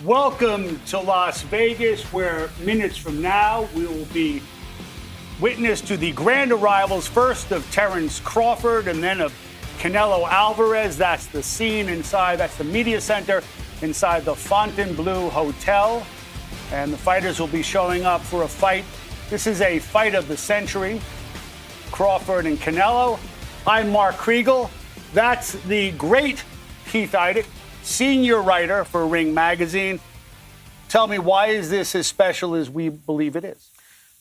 Welcome to Las Vegas, where minutes from now we will be witness to the grand arrivals, first of Terence Crawford and then of Canelo Alvarez. That's the scene inside, that's the media center inside the Fontainebleau Hotel. And the fighters will be showing up for a fight. This is a fight of the century, Crawford and Canelo. I'm Mark Kriegel. That's the great Keith Idec, senior writer for Ring Magazine. Tell me, why is this as special as we believe it is?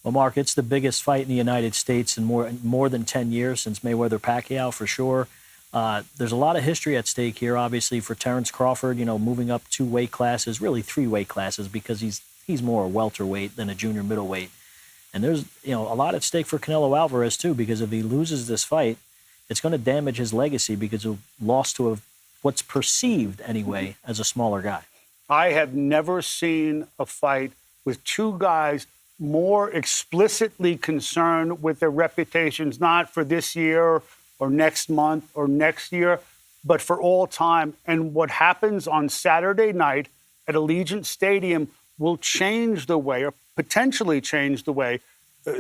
Well, Mark, it's the biggest fight in the United States in more than 10 years, since Mayweather-Pacquiao, for sure. There's a lot of history at stake here, obviously, for Terence Crawford, moving up 2 weight classes, really 3 weight classes, because he's more a welterweight than a junior middleweight. And there's, a lot at stake for Canelo Alvarez, too, because if he loses this fight, it's going to damage his legacy because he'll lost to what's perceived, anyway, as a smaller guy. I have never seen a fight with 2 guys more explicitly concerned with their reputations, not for this year or next month or next year, but for all time. And what happens on Saturday night at Allegiant Stadium will change the way, or potentially change the way,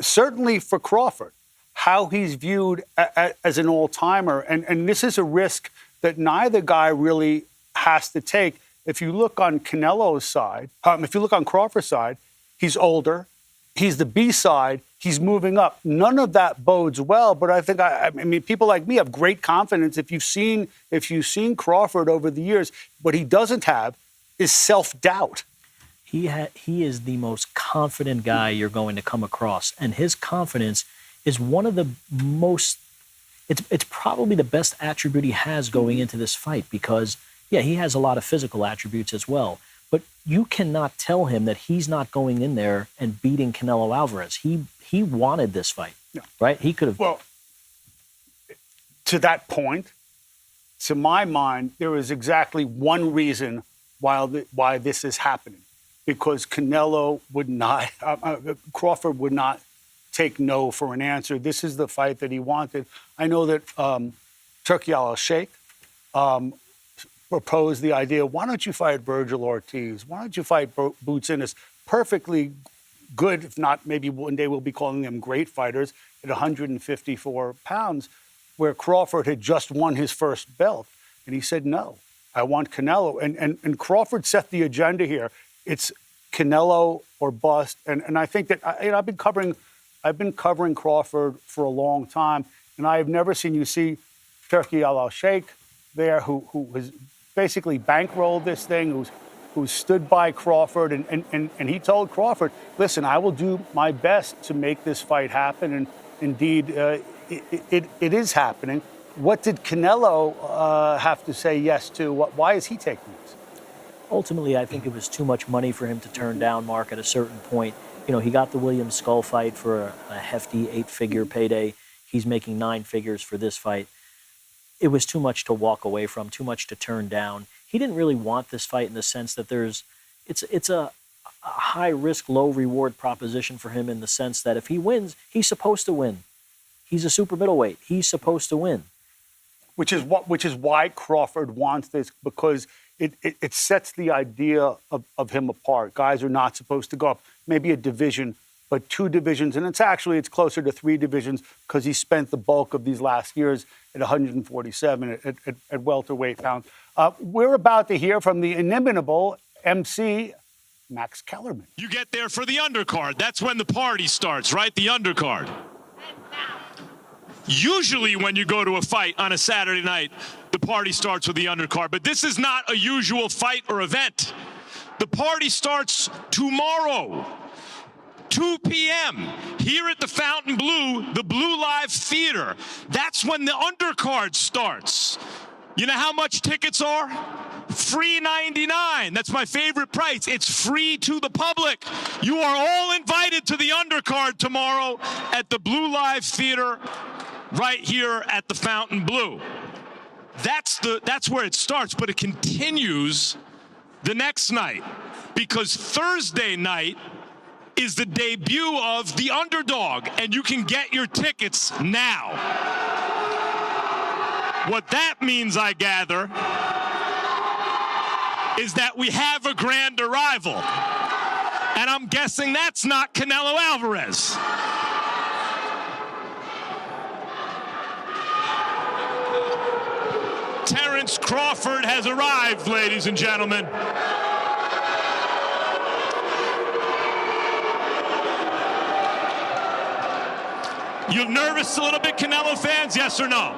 certainly for Crawford, how he's viewed as an all-timer. And this is a risk that neither guy really has to take. If you look on Canelo's side, if you look on Crawford's side, he's older. He's the B side. He's moving up. None of that bodes well. But I think, I mean, people like me have great confidence. If you've seen Crawford over the years, what he doesn't have is self-doubt. He is the most confident guy you're going to come across, and his confidence is one of the most. It's probably the best attribute he has going into this fight, because, yeah, he has a lot of physical attributes as well. But you cannot tell him that he's not going in there and beating Canelo Alvarez. He wanted this fight, right? He could have. Well, to that point, to my mind, there is exactly one reason why this is happening. Because Canelo would not, Crawford would not take no for an answer. This is the fight that he wanted. I know that Turki al-Sheikh proposed the idea, why don't you fight Virgil Ortiz? Why don't you fight Boots Ennis? Perfectly good, if not, maybe one day we'll be calling them great fighters at 154 pounds, where Crawford had just won his first belt. And he said, no, I want Canelo. And Crawford set the agenda here. It's Canelo or bust. And I think that, I've been covering Crawford for a long time, and I have never seen you see Turki al-Sheikh there, who has basically bankrolled this thing, who stood by Crawford, and he told Crawford, listen, I will do my best to make this fight happen. And indeed, it is happening. What did Canelo have to say yes to? Why is he taking this? Ultimately, I think it was too much money for him to turn down, Mark, at a certain point. He got the Williams Skull fight for a hefty 8-figure payday. He's making 9 figures for this fight. It was too much to walk away from, too much to turn down. He didn't really want this fight in the sense that it's a high-risk, low-reward proposition for him, in the sense that if he wins, he's supposed to win. He's a super middleweight. He's supposed to win. Which is why Crawford wants this, because it sets the idea of him apart. Guys are not supposed to go up maybe a division, but 2 divisions. And it's closer to 3 divisions, because he spent the bulk of these last years at 147 at welterweight pounds. We're about to hear from the inimitable MC Max Kellerman. You get there for the undercard. That's when the party starts, right? The undercard. Usually when you go to a fight on a Saturday night, the party starts with the undercard. But this is not a usual fight or event. The party starts tomorrow, 2 p.m., here at the Fontainebleau, the Blue Live Theater. That's when the undercard starts. You know how much tickets are? $3.99. That's my favorite price. It's free to the public. You are all invited to the undercard tomorrow at the Blue Live Theater, right here at the Fontainebleau. That's where it starts, but it continues the next night, because Thursday night is the debut of The Underdog, and you can get your tickets now. What that means, I gather, is that we have a grand arrival. And I'm guessing that's not Canelo Alvarez. Terence Crawford has arrived, ladies and gentlemen. You nervous a little bit, Canelo fans? Yes or no?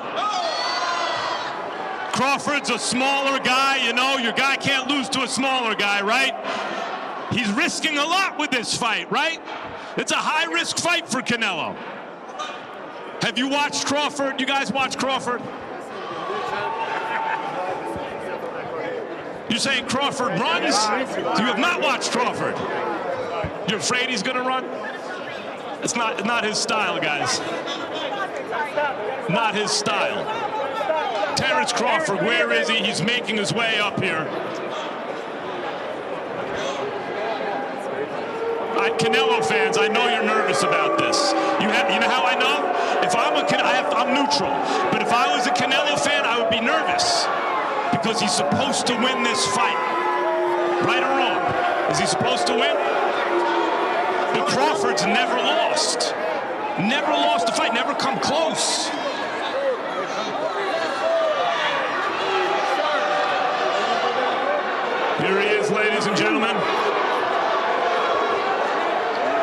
Crawford's a smaller guy, you know. Your guy can't lose to a smaller guy, right? He's risking a lot with this fight, right? It's a high-risk fight for Canelo. Have you watched Crawford? You guys watch Crawford? You're saying Crawford runs? You have not watched Crawford. You're afraid he's going to run? It's not his style, guys. Not his style. Terence Crawford, where is he? He's making his way up here. Canelo fans, I know you're nervous about this. You know how I know? If I'm I'm neutral. But if I was a Canelo fan, I would be nervous because he's supposed to win this fight. Right or wrong? Is he supposed to win? But Crawford's never lost. Never lost a fight, never come close. Here he is, ladies and gentlemen.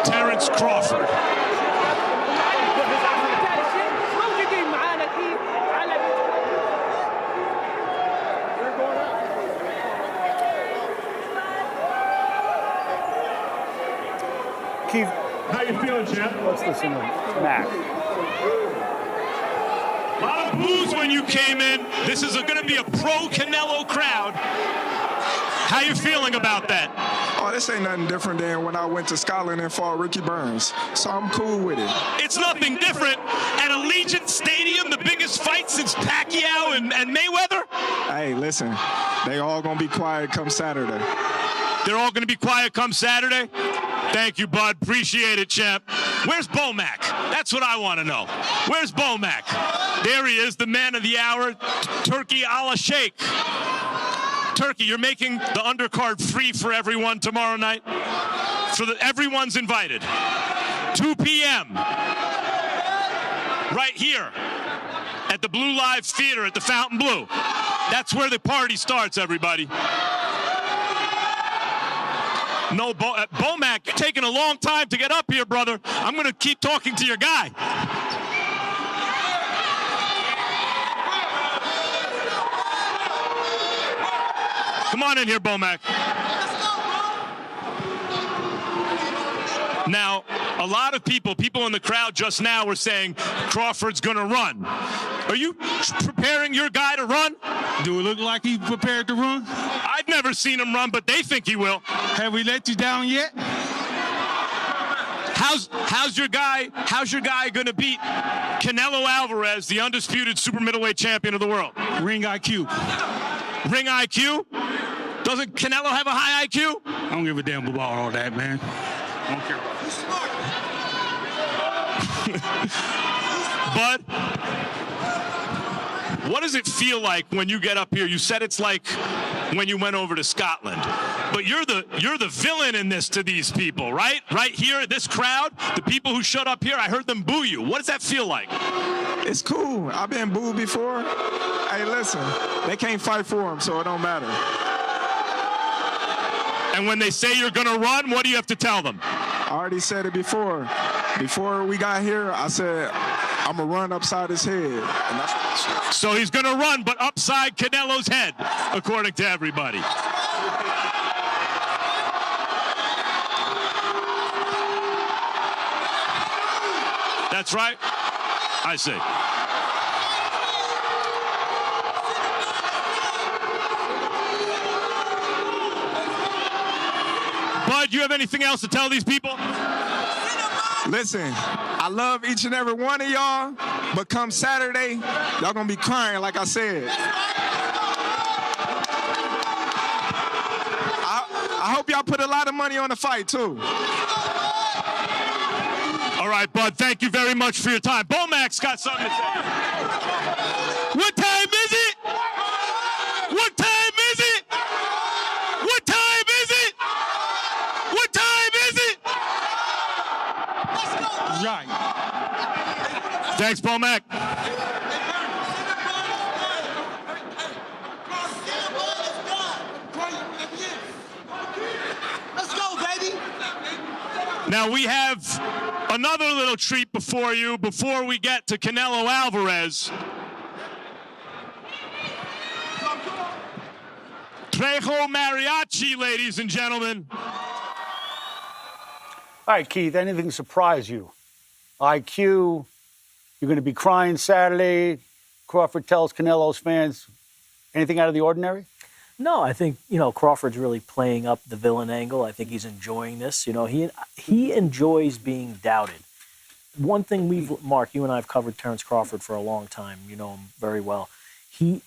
Terence Crawford. Keith, how you feeling, champ? Let's listen to Mac. A lot of boos when you came in. This is going to be a pro-Canelo crowd. How you feeling about that? Oh, this ain't nothing different than when I went to Scotland and fought Ricky Burns. So I'm cool with it. It's nothing different. At Allegiant Stadium, the biggest fight since Pacquiao and Mayweather? Hey, listen, they all gonna be quiet come Saturday. They're all gonna be quiet come Saturday? Thank you, bud. Appreciate it, champ. Where's Bomac? That's what I want to know. Where's Bomac? There he is, the man of the hour, Turkey a la Sheikh. Turkey, you're making the undercard free for everyone tomorrow night. Everyone's invited. 2 p.m. Right here at the Blue Live Theater at the Fountain Blue. That's where the party starts, everybody. No, Bomac, you're taking a long time to get up here, brother. I'm going to keep talking to your guy. Come on in here, Bomac. Now, a lot of people in the crowd just now were saying Crawford's going to run. Are you preparing your guy to run? Do it look like he's prepared to run? I've never seen him run, but they think he will. Have we let you down yet? How's your guy going to beat Canelo Alvarez, the undisputed super middleweight champion of the world? Ring IQ. Ring IQ? Doesn't Canelo have a high IQ? I don't give a damn about all that, man. I don't care about Bud, what does it feel like when you get up here? You said it's like when you went over to Scotland, but you're the villain in this to these people, right? Right here, this crowd, the people who showed up here, I heard them boo you. What does that feel like? It's cool. I've been booed before. Hey, listen, they can't fight for him, so it don't matter. And when they say you're going to run, what do you have to tell them? I already said it before. Before we got here, I said, I'm going to run upside his head. And that's what I said. So he's going to run, but upside Canelo's head, according to everybody. That's right. I see. Bud, you have anything else to tell these people? Listen, I love each and every one of y'all, but come Saturday, y'all gonna be crying like I said. I hope y'all put a lot of money on the fight, too. All right, Bud, thank you very much for your time. Bomac's got something to say. What time is it? What time is it? Thanks, Bomac. Let's go, baby. Now we have another little treat before you before we get to Canelo Alvarez. Trejo Mariachi, ladies and gentlemen. All right, Keith, anything surprise you? IQ, you're going to be crying Saturday. Crawford tells Canelo's fans, anything out of the ordinary? No, I think, Crawford's really playing up the villain angle. I think he's enjoying this. He enjoys being doubted. One thing Mark, you and I have covered Terence Crawford for a long time. You know him very well. He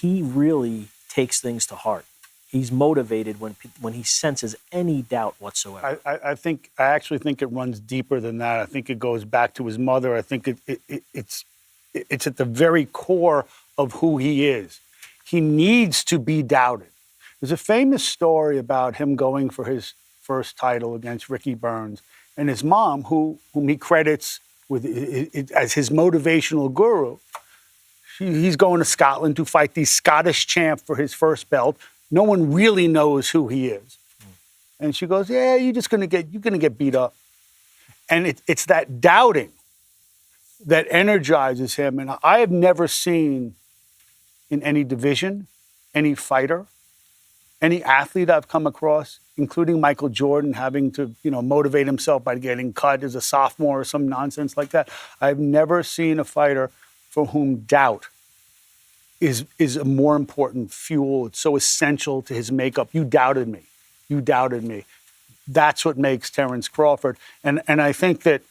really takes things to heart. He's motivated when he senses any doubt whatsoever. I actually think it runs deeper than that. I think it goes back to his mother. I think it's at the very core of who he is. He needs to be doubted. There's a famous story about him going for his first title against Ricky Burns, and his mom, whom he credits as his motivational guru. He's going to Scotland to fight the Scottish champ for his first belt. No one really knows who he is. And she goes, yeah, you're going to get beat up. And it's that doubting that energizes him. And I have never seen in any division, any fighter, any athlete I've come across, including Michael Jordan, having to, motivate himself by getting cut as a sophomore or some nonsense like that. I've never seen a fighter for whom doubt is a more important fuel. It's so essential to his makeup. You doubted me. You doubted me. That's what makes Terence Crawford. And I think that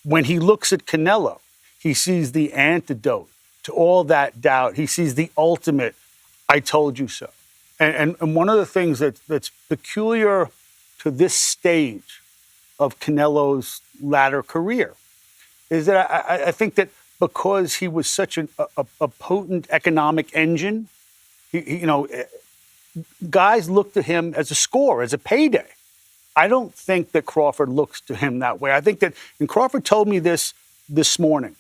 when he looks at Canelo, he sees the antidote to all that doubt. He sees the ultimate, I told you so. And one of the things that's peculiar to this stage of Canelo's latter career is that I think that because he was such a potent economic engine, guys look to him as a score, as a payday. I don't think that Crawford looks to him that way. I think that, and Crawford told me this morning,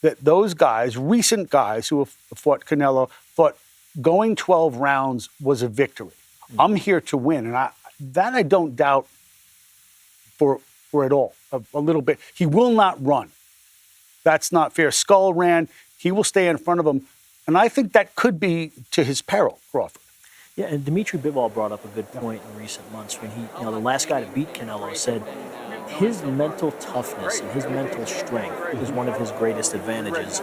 that those guys, recent guys who have fought Canelo, thought going 12 rounds was a victory. I'm here to win, and I don't doubt for at all, a little bit. He will not run. That's not fair. Skull ran. He will stay in front of him. And I think that could be to his peril, Crawford. Yeah, and Dimitri Bivol brought up a good point in recent months when the last guy to beat Canelo said his mental toughness and his mental strength is one of his greatest advantages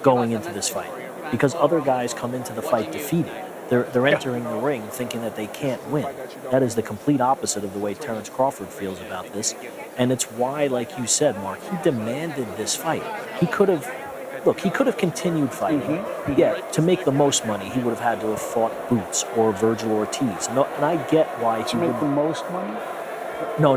going into this fight. Because other guys come into the fight defeated. They're entering the ring thinking that they can't win. That is the complete opposite of the way Terence Crawford feels about this. And it's why, like you said, Mark, he demanded this fight. He could have continued fighting. Yeah, to make the most money, he would have had to have fought Boots or Virgil Ortiz. No, and I get why to make the most money? No.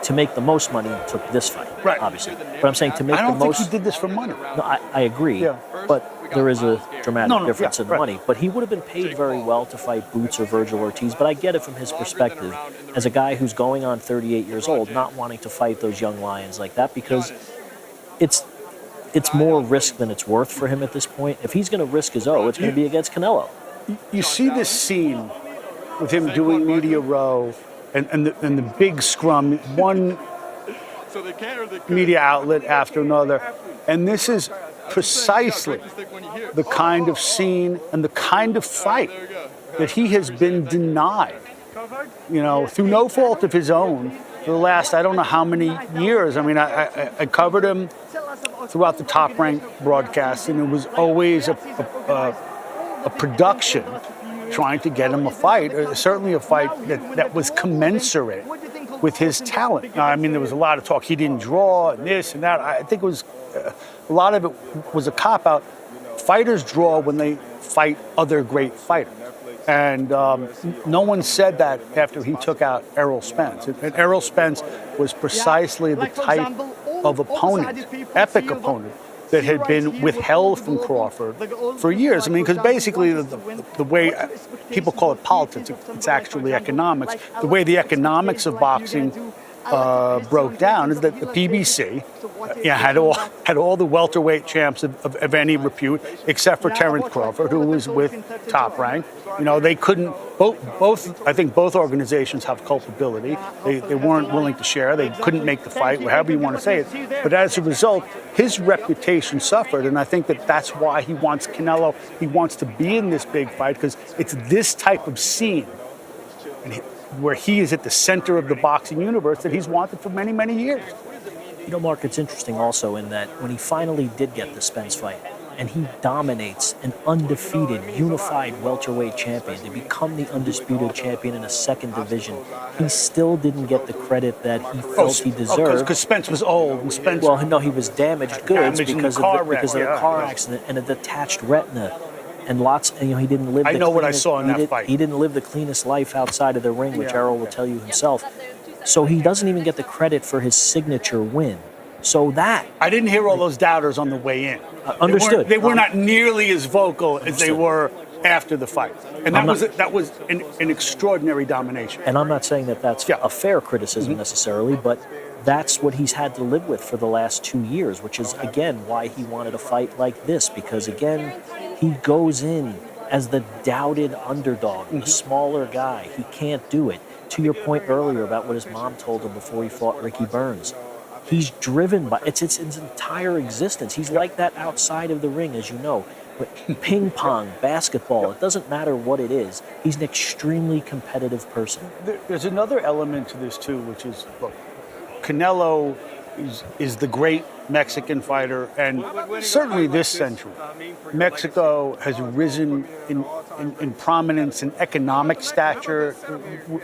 To make the most money, he took this fight, right? Obviously, but I'm saying to make the most. I don't think he did this for money. No, I agree. Yeah. But there is a dramatic difference in the money. But he would have been paid very well to fight Boots or Virgil Ortiz. But I get it from his perspective as a guy who's going on 38 years old, not wanting to fight those young lions like that because it's more risk than it's worth for him at this point. If he's going to risk his O, it's going to be against Canelo. You see this scene with him doing media row and the big scrum, one media outlet after another. And this is precisely the kind of scene and the kind of fight that he has been denied, through no fault of his own for the last, I don't know how many years. I mean, I covered him throughout the Top Rank broadcast, and it was always a production trying to get him a fight, or certainly a fight that was commensurate with his talent. Now, I mean, there was a lot of talk. He didn't draw, and this and that. I think it was a lot of it was a cop-out. Fighters draw when they fight other great fighters. And no one said that after he took out Errol Spence. And Errol Spence was precisely the type of opponent, epic opponent, that had been withheld from Crawford for years. I mean, because basically the way people call it politics, it's actually economics. The way the economics of boxing broke down is that the PBC had all the welterweight champs of any repute, except for Terence Crawford, who was with Top Rank. They couldn't. I think both organizations have culpability. They weren't willing to share. They couldn't make the fight, however you want to say it. But as a result, his reputation suffered, and I think that's why he wants Canelo. He wants to be in this big fight because it's this type of scene where he is at the center of the boxing universe that he's wanted for many, many years. Mark, it's interesting also in that when he finally did get the Spence fight, and he dominates an undefeated, unified welterweight champion to become the undisputed champion in a second division, he still didn't get the credit that he felt he deserved. Because Spence was old. And Spence he was damaged goods because of the car accident and a detached retina. And he didn't live. I know what I saw in that fight. He didn't live the cleanest life outside of the ring, which Errol will tell you himself. So he doesn't even get the credit for his signature win. So I didn't hear all those doubters on the way in. Understood. They were not nearly as vocal as they were after the fight, and that was an extraordinary domination. And I'm not saying that that's a fair criticism necessarily, but that's what he's had to live with for the last 2 years, which is again why he wanted a fight like this, because again he goes in as the doubted underdog, the smaller guy. He can't do it. To your point earlier about what his mom told him before he fought Ricky Burns. He's driven by it's his entire existence. He's like that outside of the ring, as you know. But ping pong, basketball, it doesn't matter what it is. He's an extremely competitive person. There's another element to this too, which is, look, Canelo is the great Mexican fighter, and certainly this century, Mexico has risen in prominence and economic stature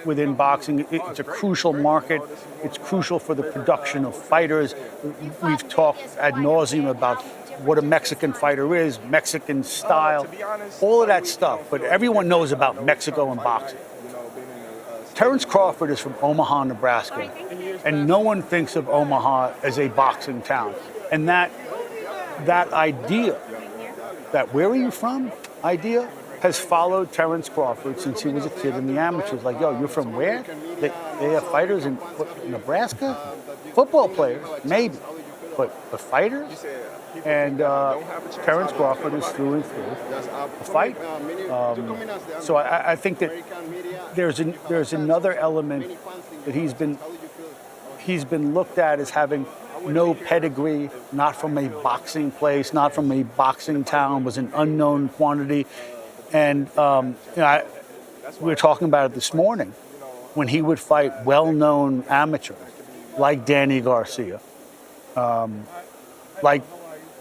within boxing. It's a crucial market. It's crucial for the production of fighters. We've talked ad nauseum about what a Mexican fighter is, Mexican style, all of that stuff. But everyone knows about Mexico and boxing. Terence Crawford is from Omaha, Nebraska, and no one thinks of Omaha as a boxing town. And that idea, that where are you from idea, has followed Terence Crawford since he was a kid in the amateurs. Like, yo, you're from where? They have fighters in Nebraska? Football players, maybe, but fighters? And Terence Crawford is through and through the fight. So I think that there's another element that he's been looked at as having no pedigree, not from a boxing place, not from a boxing town, was an unknown quantity. And we were talking about it this morning when he would fight well-known amateurs like Danny Garcia, like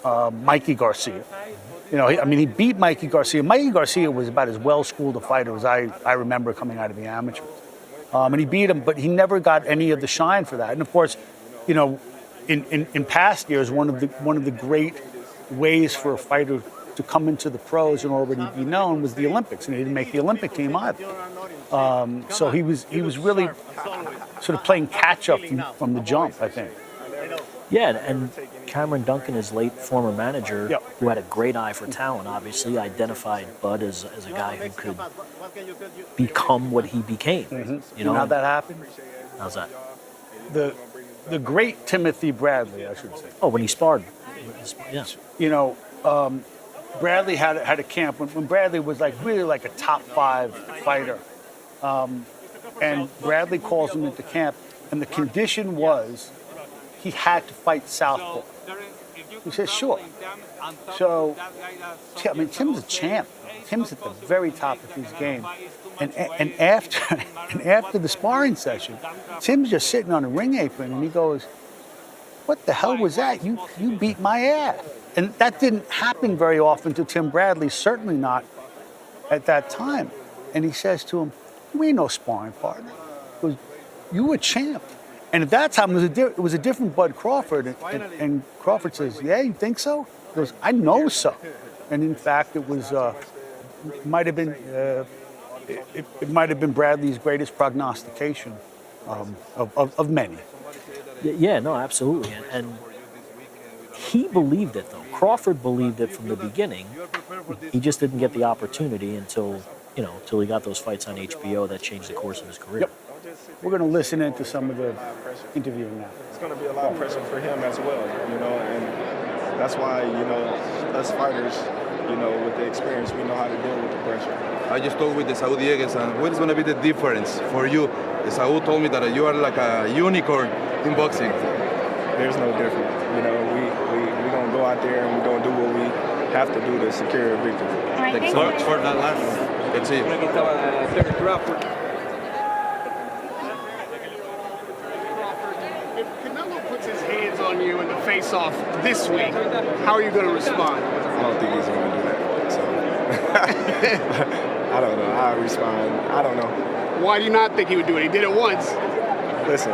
Mikey Garcia. He beat Mikey Garcia. Mikey Garcia was about as well-schooled a fighter as I remember coming out of the amateurs. And he beat him, but he never got any of the shine for that. And of course, in past years, one of the great ways for a fighter to come into the pros and already be known was the Olympics, and he didn't make the Olympic team either. So he was really sort of playing catch up from the jump, I think. Yeah, and Cameron Duncan, his late former manager, who had a great eye for talent, obviously identified Bud as a guy who could become what he became. Mm-hmm. You know how that happened? How's that? The great Timothy Bradley, I should say. Oh, when he sparred. Yeah. Bradley had a camp when Bradley was really like a top 5 fighter. And Bradley calls him into camp, and the condition was he had to fight southpaw. He says, sure. So, Tim's a champ. Tim's at the very top of his game. And after the sparring session, Tim's just sitting on a ring apron, and he goes, what the hell was that? You beat my ass. And that didn't happen very often to Tim Bradley, certainly not at that time. And he says to him, you ain't no sparring partner. He goes, you a champ. And at that time, it was a different Bud Crawford. And Crawford says, yeah, you think so? He goes, I know so. And in fact, it might have been Bradley's greatest prognostication of many. Yeah, no, absolutely. And he believed it, though. Crawford believed it from the beginning. He just didn't get the opportunity until he got those fights on HBO that changed the course of his career. Yep. We're going to listen into some of the interview now. It's going to be a lot of pressure for him as well, and that's why, us fighters, with the experience, we know how to deal with the pressure. I just talked with the Saudi Diegues, and what is going to be the difference for you? The Saud told me that you are like a unicorn in boxing. There's no difference. We're going to go out there and we're going to do what we have to do to secure a victory. Thanks so much for that last. Let's see you. Terence Crawford. If Canelo puts his hands on you in the face-off this week, how are you going to respond? I don't think he's going to do that. So I don't know. I'll respond. I don't know. Why do you not think he would do it? He did it once. Listen,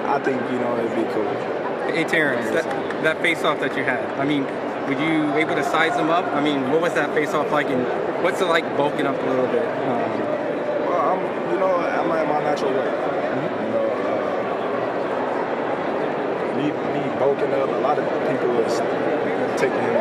I think, it'd be cool. Hey, Terrance, that face-off that you had, I mean, were you able to size him up? I mean, what was that face-off like, and what's it like bulking up a little bit? Well, I'm at my natural weight. Me bulking up, a lot of people is taking him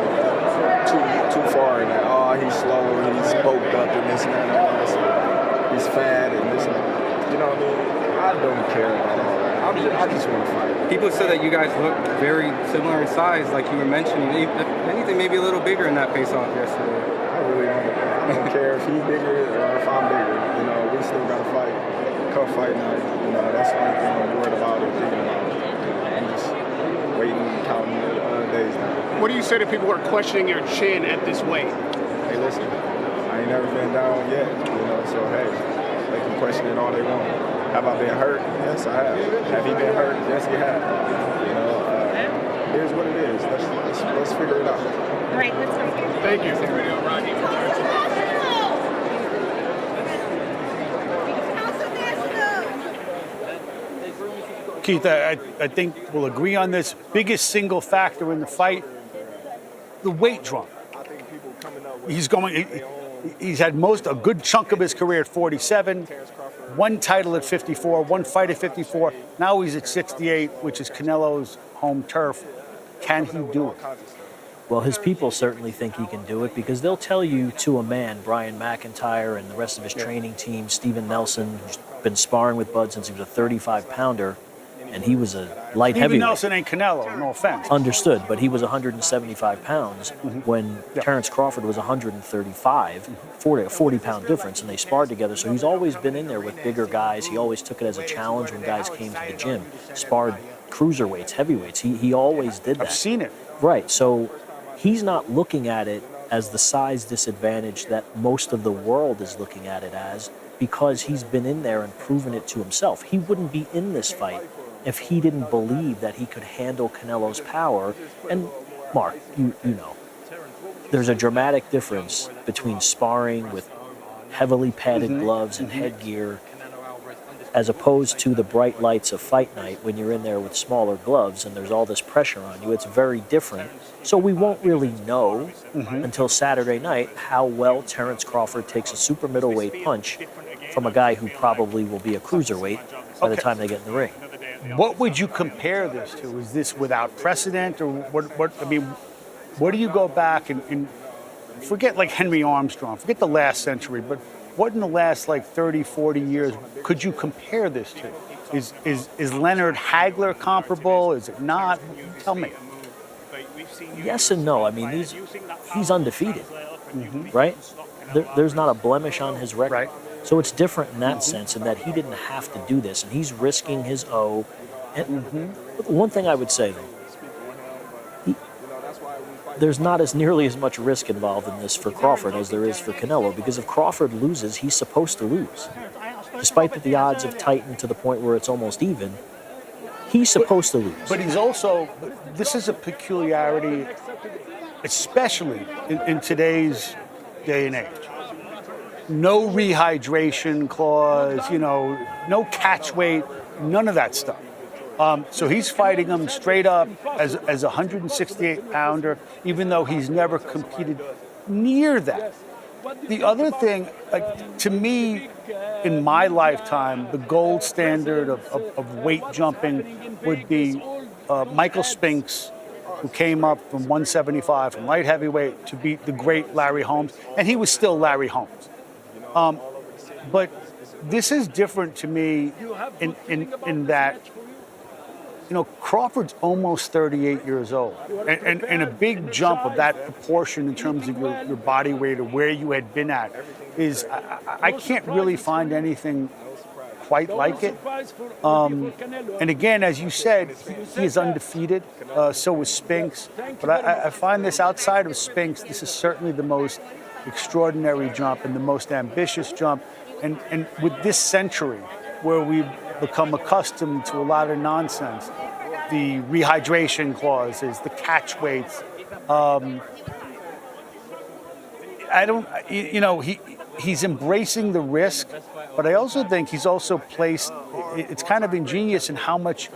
too far in that. Oh, he's slow, he's bulked up, and this and that. He's fat, and this and that. You know what I mean? I don't care about all that. I just want to fight. People said that you guys look very similar in size, like you were mentioning. If anything, maybe a little bigger in that face-off yesterday. I really don't care if he's bigger or if I'm bigger. We still got to fight. Come fight night. That's the only thing I'm worried about or thinking about. I'm just waiting, counting the days now. What do you say to people who are questioning your chin at this weight? Hey, listen, I ain't never been down yet, so hey, they can question it all they want. Have I been hurt? Yes, I have. Have he been hurt? Yes, he has. Here's what it is. Let's figure it out. All right, let's go. Thank you. Keith, I think we'll agree on this. Biggest single factor in the fight, the weight drop. He's had a good chunk of his career at 47, one title at 54, one fight at 54. Now he's at 68, which is Canelo's home turf. Can he do it? Well, his people certainly think he can do it because they'll tell you to a man, Brian McIntyre and the rest of his training team, Steven Nelson, who's been sparring with Bud since he was a 35-pounder, and he was a light heavyweight. Steven Nelson ain't Canelo, no offense. Understood, but he was 175 pounds when Terence Crawford was 135, 40-pound difference, and they sparred together. So he's always been in there with bigger guys. He always took it as a challenge when guys came to the gym. Sparred cruiserweights, heavyweights. He always did that. I've seen it. Right, so he's not looking at it as the size disadvantage that most of the world is looking at it as because he's been in there and proven it to himself. He wouldn't be in this fight if he didn't believe that he could handle Canelo's power. And Mark, you know, there's a dramatic difference between sparring with heavily padded gloves and headgear as opposed to the bright lights of fight night when you're in there with smaller gloves and there's all this pressure on you. It's very different. So we won't really know until Saturday night how well Terence Crawford takes a super middleweight punch from a guy who probably will be a cruiserweight by the time they get in the ring. What would you compare this to? Is this without precedent, or what? I mean, where do you go back and forget like Henry Armstrong, forget the last century, but what in the last like 30, 40 years could you compare this to? Is Leonard Hagler comparable? Is it not? Tell me. Yes and no. I mean, he's undefeated, right? There's not a blemish on his record. Right. So it's different in that sense, in that he didn't have to do this, and he's risking his O. And one thing I would say, though, there's not as nearly as much risk involved in this for Crawford as there is for Canelo, because if Crawford loses, he's supposed to lose. Despite that the odds have tightened to the point where it's almost even, he's supposed to lose. But he's also, this is a peculiarity, especially in today's day and age. No rehydration clause, no catch weight, none of that stuff. So he's fighting him straight up as a 168-pounder, even though he's never competed near that. The other thing, to me, in my lifetime, the gold standard of weight jumping would be Michael Spinks, who came up from 175 from light heavyweight to beat the great Larry Holmes, and he was still Larry Holmes. But this is different to me in that, Crawford's almost 38 years old. And a big jump of that proportion in terms of your body weight or where you had been at is, I can't really find anything quite like it. And again, as you said, he is undefeated. So is Spinks. But I find this outside of Spinks, this is certainly the most extraordinary jump and the most ambitious jump. And with this century, where we've become accustomed to a lot of nonsense, the rehydration clauses, the catch weights, he's embracing the risk, but I also think he's also placed, it's kind of ingenious in how much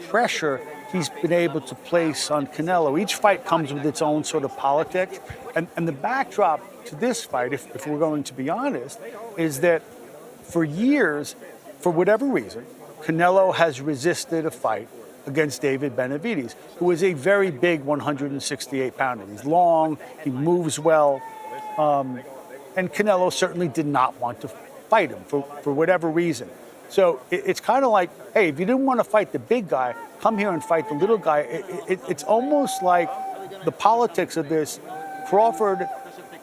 pressure he's been able to place on Canelo. Each fight comes with its own sort of politics, and the backdrop to this fight, if we're going to be honest, is that for years, for whatever reason, Canelo has resisted a fight against David Benavidez, who is a very big 168-pounder. He's long, he moves well, and Canelo certainly did not want to fight him for whatever reason. So it's kind of like, hey, if you didn't want to fight the big guy, come here and fight the little guy. It's almost like the politics of this. Crawford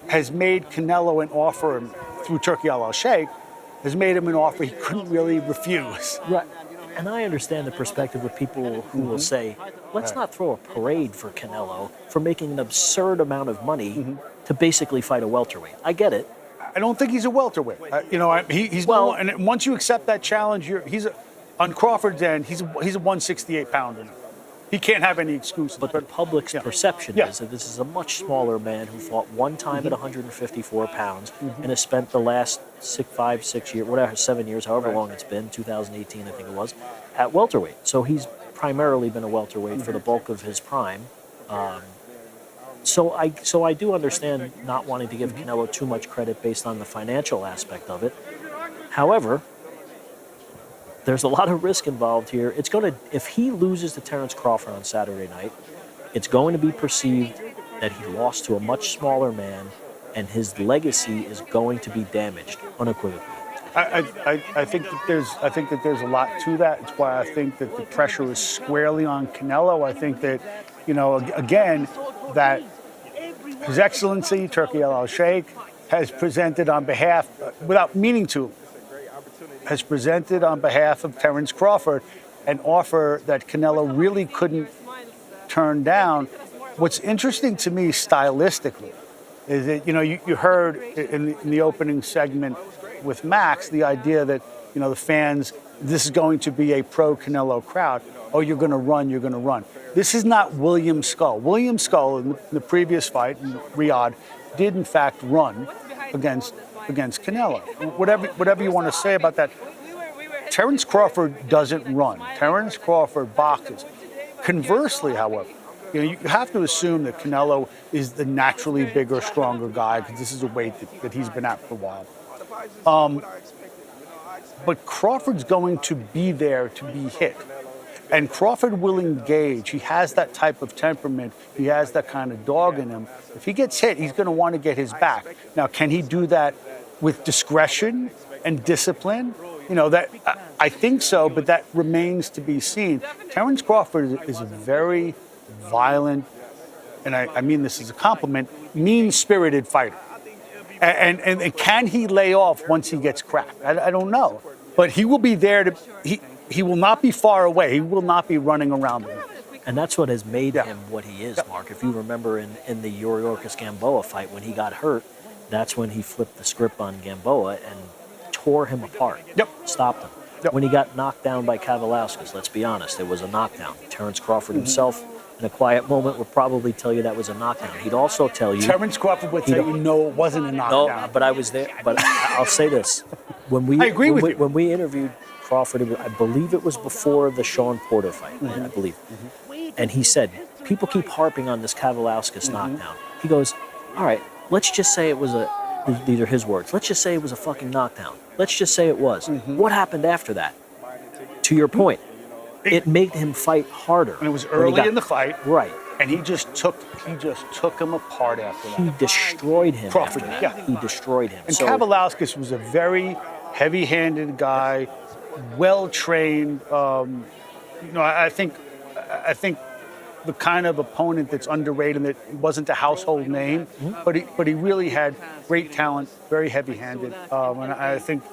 has made Canelo an offer through Turki al-Sheikh, has made him an offer he couldn't really refuse. Right. And I understand the perspective of people who will say, let's not throw a parade for Canelo for making an absurd amount of money to basically fight a welterweight. I get it. I don't think he's a welterweight. He's well, and once you accept that challenge, on Crawford's end, he's a 168-pounder. He can't have any excuses. But the public's perception is that this is a much smaller man who fought one time at 154 pounds and has spent the last 6 years, whatever, 7 years, however long it's been, 2018 I think it was, at welterweight. So he's primarily been a welterweight for the bulk of his prime. So I do understand not wanting to give Canelo too much credit based on the financial aspect of it. However, there's a lot of risk involved here. If he loses to Terence Crawford on Saturday night, it's going to be perceived that he lost to a much smaller man, and his legacy is going to be damaged unequivocally. I think that there's a lot to that. It's why I think that the pressure is squarely on Canelo. I think that, again, that His Excellency Turki al-Sheikh has presented on behalf, without meaning to, has presented on behalf of Terence Crawford an offer that Canelo really couldn't turn down. What's interesting to me stylistically is that, you heard in the opening segment with Max the idea that, the fans, this is going to be a pro-Canelo crowd. Oh, you're going to run, you're going to run. This is not William Skull. William Skull, in the previous fight in Riyadh, did in fact run against Canelo. Whatever you want to say about that, Terence Crawford doesn't run. Terence Crawford boxes. Conversely, however, you have to assume that Canelo is the naturally bigger, stronger guy, because this is a weight that he's been at for a while. But Crawford's going to be there to be hit. And Crawford will engage. He has that type of temperament. He has that kind of dog in him. If he gets hit, he's going to want to get his back. Now, can he do that with discretion and discipline? I think so, but that remains to be seen. Terence Crawford is a very violent, and I mean this as a compliment, mean-spirited fighter. And can he lay off once he gets cracked? I don't know. But he will be there he will not be far away. He will not be running around him. And that's what has made him what he is, Mark. If you remember in the Yorkis-Gamboa fight, when he got hurt, that's when he flipped the script on Gamboa and tore him apart. Stopped him. When he got knocked down by Kavalauskas, let's be honest, it was a knockdown. Terence Crawford himself, in a quiet moment, would probably tell you that was a knockdown. He'd also tell you... Terence Crawford would tell you, no, it wasn't a knockdown. No, but I was there. But I'll say this. I agree with you. When we interviewed Crawford, I believe it was before the Sean Porter fight, I believe. And he said, people keep harping on this Kavalauskas knockdown. He goes, all right, let's just say it was these are his words, let's just say it was a fucking knockdown. Let's just say it was. What happened after that? To your point, it made him fight harder. And it was early in the fight. Right. And he just took him apart after that. He destroyed him. Crawford, after that. He destroyed him. And Kavalauskas was a very heavy-handed guy, well-trained. I think the kind of opponent that's underrated, that wasn't a household name, but he really had great talent, very heavy-handed, and I think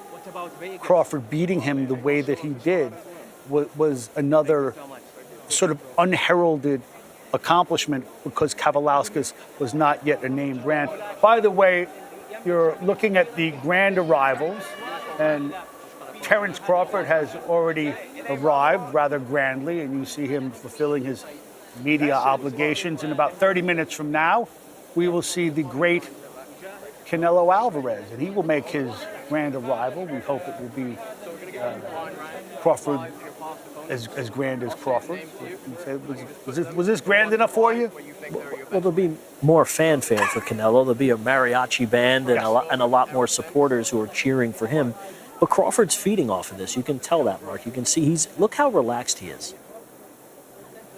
Crawford beating him the way that he did was another sort of unheralded accomplishment, because Kavaliauskas was not yet a named brand. By the way, you're looking at the grand arrivals, and Terence Crawford has already arrived rather grandly, and you see him fulfilling his media obligations. In about 30 minutes from now, we will see the great Canelo Alvarez, and he will make his grand arrival. We hope it will be Crawford as grand as Crawford. Was this grand enough for you? Well, there'll be more fanfare for Canelo. There'll be a mariachi band and a lot more supporters who are cheering for him. But Crawford's feeding off of this. You can tell that, Mark. You can see look how relaxed he is.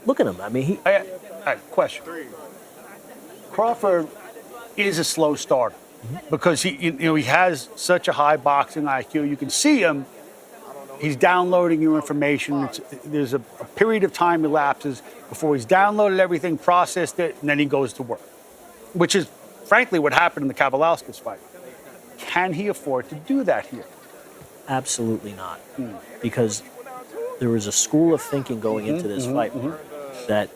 Look at him. I mean, All right, question. Crawford is a slow starter because he has such a high boxing IQ. You can see him. He's downloading your information. There's a period of time elapses before he's downloaded everything, processed it, and then he goes to work, which is, frankly, what happened in the Kavaliauskas fight. Can he afford to do that here? Absolutely not. Because there was a school of thinking going into this fight that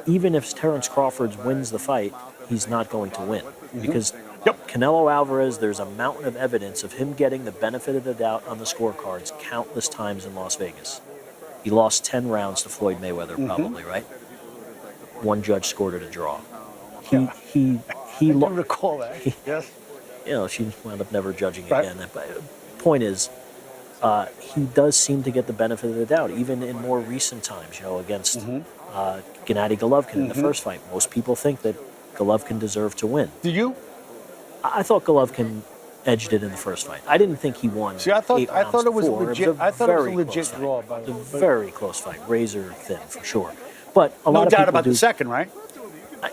even if Terence Crawford wins the fight, he's not going to win. Because Canelo Alvarez, there's a mountain of evidence of him getting the benefit of the doubt on the scorecards countless times in Las Vegas. He lost 10 rounds to Floyd Mayweather, probably, right? One judge scored it a draw. He I don't recall that. Yes. She wound up never judging again. But point is, he does seem to get the benefit of the doubt, even in more recent times, against Gennady Golovkin in the first fight. Most people think that Golovkin deserved to win. Do you? I thought Golovkin edged it in the first fight. I didn't think he won. See, I thought it was legit. I thought it was a legit draw. It was a very close fight, razor thin for sure. But a lot no of doubt people about the second, right?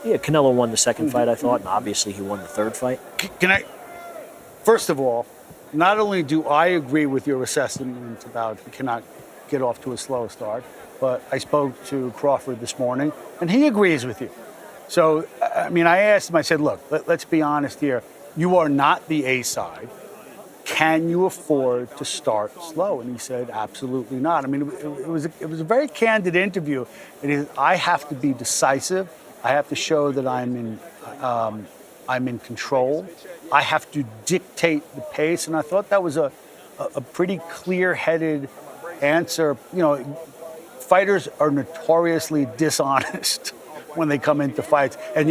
Yeah, Canelo won the second fight, I thought, and obviously he won the third fight. Can I? First of all, not only do I agree with your assessment about he cannot get off to a slow start, but I spoke to Crawford this morning, and he agrees with you. So, I mean, I asked him, I said, look, let's be honest here. You are not the A side. Can you afford to start slow? And he said, absolutely not. I mean, it was a very candid interview. I have to be decisive. I have to show that I'm in control. I have to dictate the pace. And I thought that was a pretty clear-headed answer. Fighters are notoriously dishonest when they come into fights. And,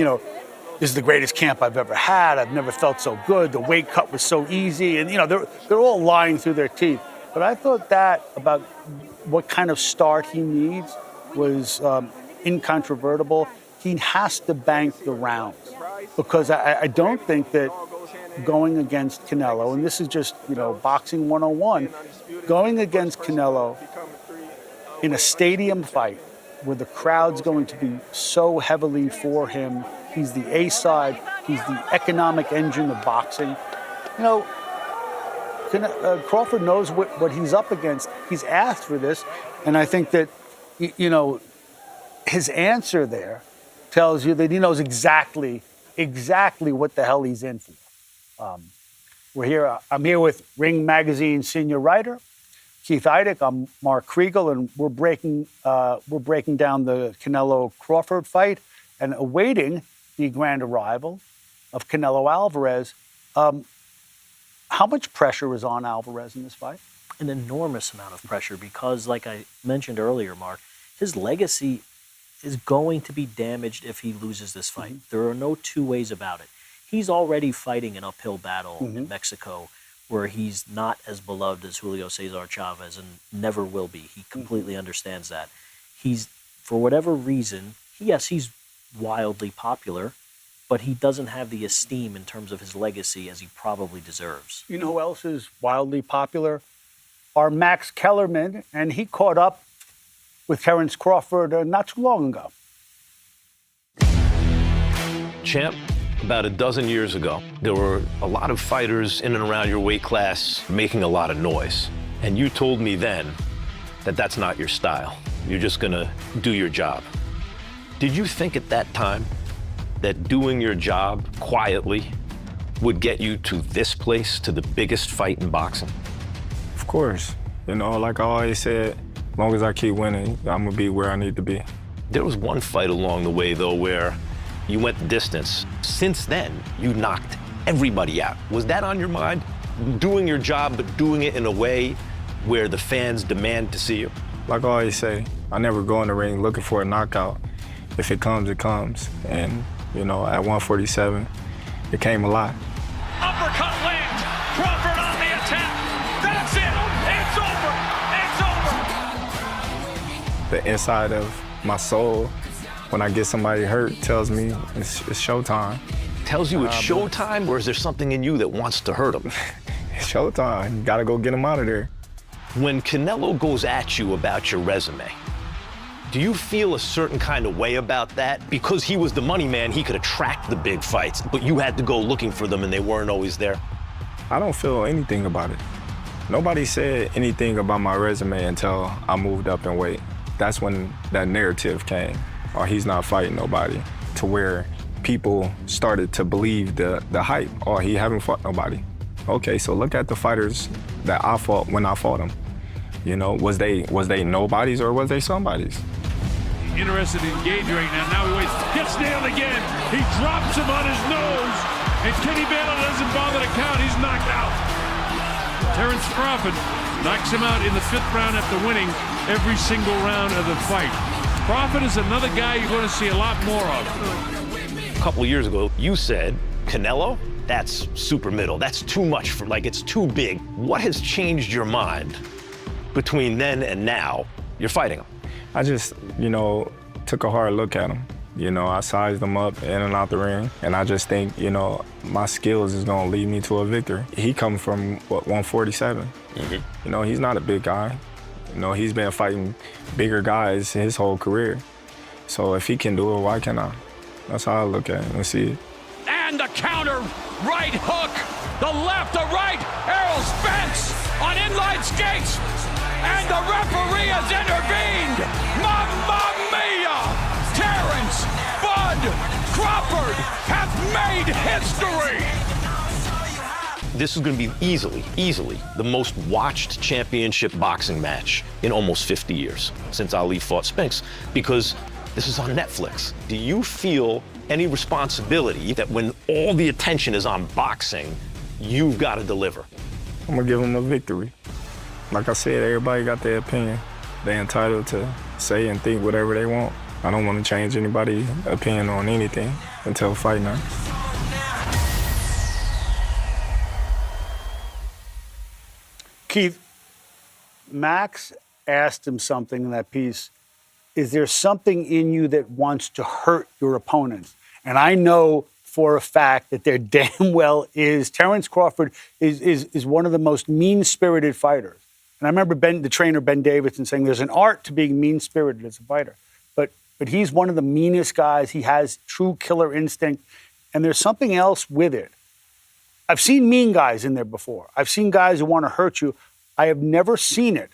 this is the greatest camp I've ever had. I've never felt so good. The weight cut was so easy. And, they're all lying through their teeth. But I thought that about what kind of start he needs was incontrovertible. He has to bank the rounds, because I don't think that going against Canelo, and this is just, boxing 101, going against Canelo in a stadium fight where the crowd's going to be so heavily for him. He's the A side. He's the economic engine of boxing. Crawford knows what he's up against. He's asked for this, and I think that, his answer there tells you that he knows exactly what the hell he's in for. I'm here with Ring Magazine senior writer Keith Eidick. I'm Mark Kriegel, and we're breaking down the Canelo Crawford fight and awaiting the grand arrival of Canelo Alvarez. How much pressure is on Alvarez in this fight? An enormous amount of pressure, because, like I mentioned earlier, Mark, his legacy is going to be damaged if he loses this fight. There are no two ways about it. He's already fighting an uphill battle in Mexico, where he's not as beloved as Julio Cesar Chavez and never will be. He completely understands that. For whatever reason, yes, he's wildly popular, but he doesn't have the esteem in terms of his legacy as he probably deserves. You know who else is wildly popular? Our Max Kellerman, and he caught up with Terence Crawford not too long ago. Champ, About a dozen years ago, there were a lot of fighters in and around your weight class making a lot of noise. And you told me then that that's not your style. You're just gonna do your job. Did you think at that time that doing your job quietly would get you to this place, to the biggest fight in boxing? Of course. You know, like I always said, as long as I keep winning, I'm gonna be where I need to be. There was one fight along the way, though, where you went the distance. Since then, you knocked everybody out. Was that on your mind? Doing your job, but doing it in a way where the fans demand to see you? Like I always say, I never go in the ring looking for a knockout. If it comes, it comes. And, you know, at 147, it came a lot. Uppercut lands. Crawford on the attack. That's it. It's over. It's over. The inside of my soul, when I get somebody hurt, tells me it's showtime. Tells you it's showtime, or is there something in you that wants to hurt him? It's showtime. You gotta go get him out of there. When Canelo goes at you about your resume, do you feel a certain kind of way about that? Because he was the money man, he could attract the big fights, but you had to go looking for them and they weren't always there. I don't feel anything about it. Nobody said anything about my resume until I moved up in weight. That's when that narrative came. Or he's not fighting nobody, to where people started to believe the hype, or he haven't fought nobody. Okay, so look at the fighters that I fought when I fought them. You know, was they nobodies or was they somebodies? Interested in Gage right now. Now he waits. Gets nailed again. He drops him on his nose. And Kenny Baylor doesn't bother to count. He's knocked out. Terence Crawford knocks him out in the 5th round after winning every single round of the fight. Crawford is another guy you're going to see a lot more of. A couple of years ago, you said, Canelo, that's super middle. That's too much for, like, it's too big. What has changed your mind between then and now you're fighting him? I just, you know, took a hard look at him. You know, I sized him up in and out the ring, and I just think, you know, my skills is going to lead me to a victory. He comes from, what, 147? Mm-hmm. You know, he's not a big guy. You know, he's been fighting bigger guys his whole career. So if he can do it, why can't I? That's how I look at it and see it. And the counter, right hook, the left, the right, Errol Spence on inline skates, and the referee has intervened. Mamma mia! Terrance Bud Crawford has made history. This is going to be easily the most watched championship boxing match in almost 50 years since Ali fought Spinks, because this is on Netflix. Do you feel any responsibility that when all the attention is on boxing, you've got to deliver? I'm going to give him a victory. Like I said, everybody got their opinion. They're entitled to say and think whatever they want. I don't want to change anybody's opinion on anything until fight night. Keith, Max asked him something in that piece. Is there something in you that wants to hurt your opponents? And I know for a fact that there damn well is. Terence Crawford is one of the most mean-spirited fighters. And I remember the trainer, Ben Davidson, saying there's an art to being mean-spirited as a fighter. But he's one of the meanest guys. He has true killer instinct. And there's something else with it. I've seen mean guys in there before. I've seen guys who want to hurt you. I have never seen it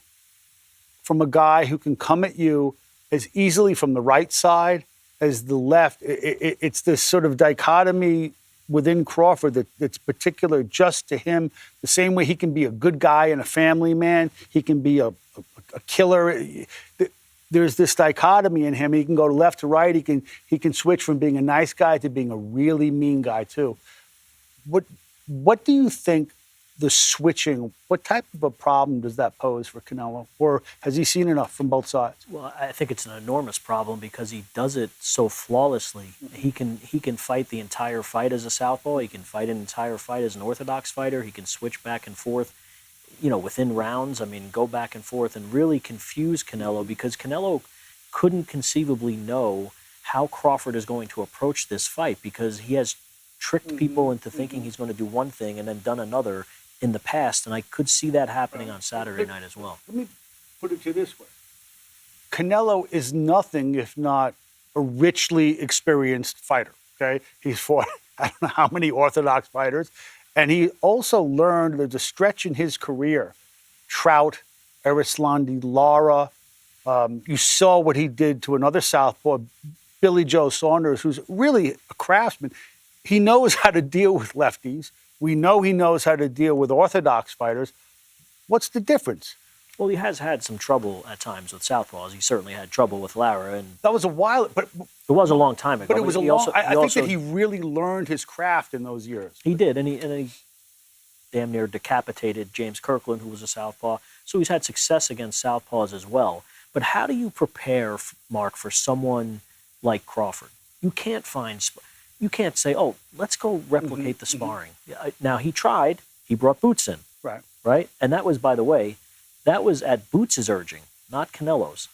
from a guy who can come at you as easily from the right side as the left. It's this sort of dichotomy within Crawford that's particular just to him. The same way he can be a good guy and a family man, he can be a killer. There's this dichotomy in him. He can go left to right. He can switch from being a nice guy to being a really mean guy too. What do you think the switching, what type of a problem does that pose for Canelo? Or has he seen enough from both sides? Well, I think it's an enormous problem because he does it so flawlessly. He can fight the entire fight as a southpaw. He can fight an entire fight as an orthodox fighter. He can switch back and forth, within rounds. I mean, go back and forth and really confuse Canelo, because Canelo couldn't conceivably know how Crawford is going to approach this fight, because he has tricked people into thinking he's going to do one thing and then done another in the past, and I could see that happening on Saturday night as well. Let me put it to you this way. Canelo is nothing if not a richly experienced fighter, okay? He's fought I don't know how many orthodox fighters. And he also learned there's a stretch in his career. Trout, Arislandi Lara. You saw what he did to another southpaw, Billy Joe Saunders, who's really a craftsman. He knows how to deal with lefties. We know he knows how to deal with orthodox fighters. What's the difference? Well, he has had some trouble at times with southpaws. He certainly had trouble with Lara, and that was a while, but it was a long time ago. But it was a long. I think that he really learned his craft in those years. He did, and he damn near decapitated James Kirkland, who was a southpaw. So he's had success against southpaws as well. But how do you prepare, Mark, for someone like Crawford? You can't say, oh, let's go replicate the sparring. Now, he tried. He brought Boots in. Right? And that was, by the way, that was at Boots' urging, not Canelo's.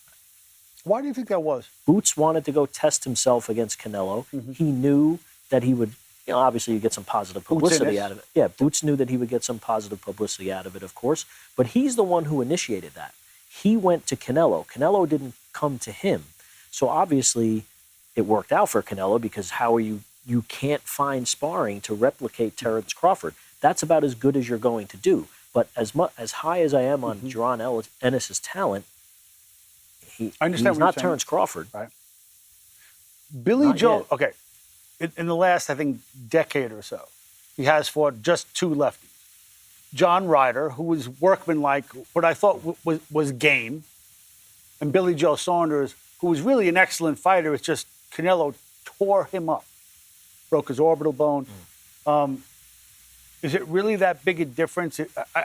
Why do you think that was? Boots wanted to go test himself against Canelo. He knew that he would, obviously you get some positive publicity out of it. Yeah, Boots knew that he would get some positive publicity out of it, of course. But he's the one who initiated that. He went to Canelo. Canelo didn't come to him. So obviously it worked out for Canelo because you can't find sparring to replicate Terence Crawford. That's about as good as you're going to do. But as high as I am on Jaron Ennis's talent, he's not Terence Crawford. Right. Billy Joe, okay, in the last, I think, decade or so, he has fought just two lefties. John Ryder, who was workmanlike, what I thought was game, and Billy Joe Saunders, who was really an excellent fighter. It's just Canelo tore him up, broke his orbital bone. Is it really that big a difference?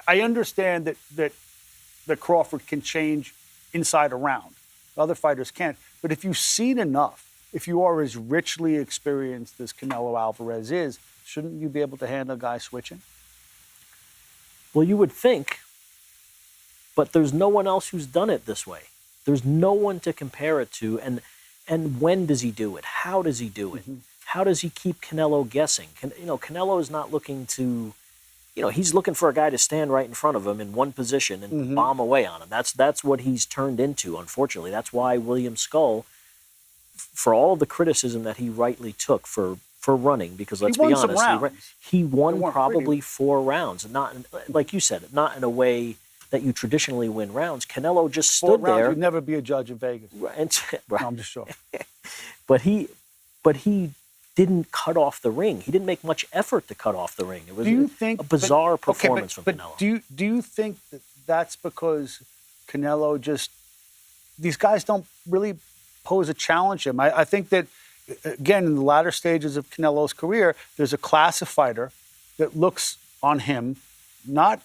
I understand that Crawford can change inside a round. Other fighters can't. But if you've seen enough, if you are as richly experienced as Canelo Alvarez is, shouldn't you be able to handle a guy switching? Well, you would think, but there's no one else who's done it this way. There's no one to compare it to. And when does he do it? How does he do it? How does he keep Canelo guessing? Canelo is not looking to, he's looking for a guy to stand right in front of him in one position and bomb away on him. That's what he's turned into, unfortunately. That's why William Skull, for all the criticism that he rightly took for running, because let's be honest, he won probably 4 rounds. Not, like you said, not in a way that you traditionally win rounds. Canelo just stood there. You'd never be a judge in Vegas. Right. No, I'm just sure. But he didn't cut off the ring. He didn't make much effort to cut off the ring. It was a bizarre performance from Canelo. Do you think that that's because Canelo these guys don't really pose a challenge to him? I think that, again, in the latter stages of Canelo's career, there's a class of fighter that looks on him not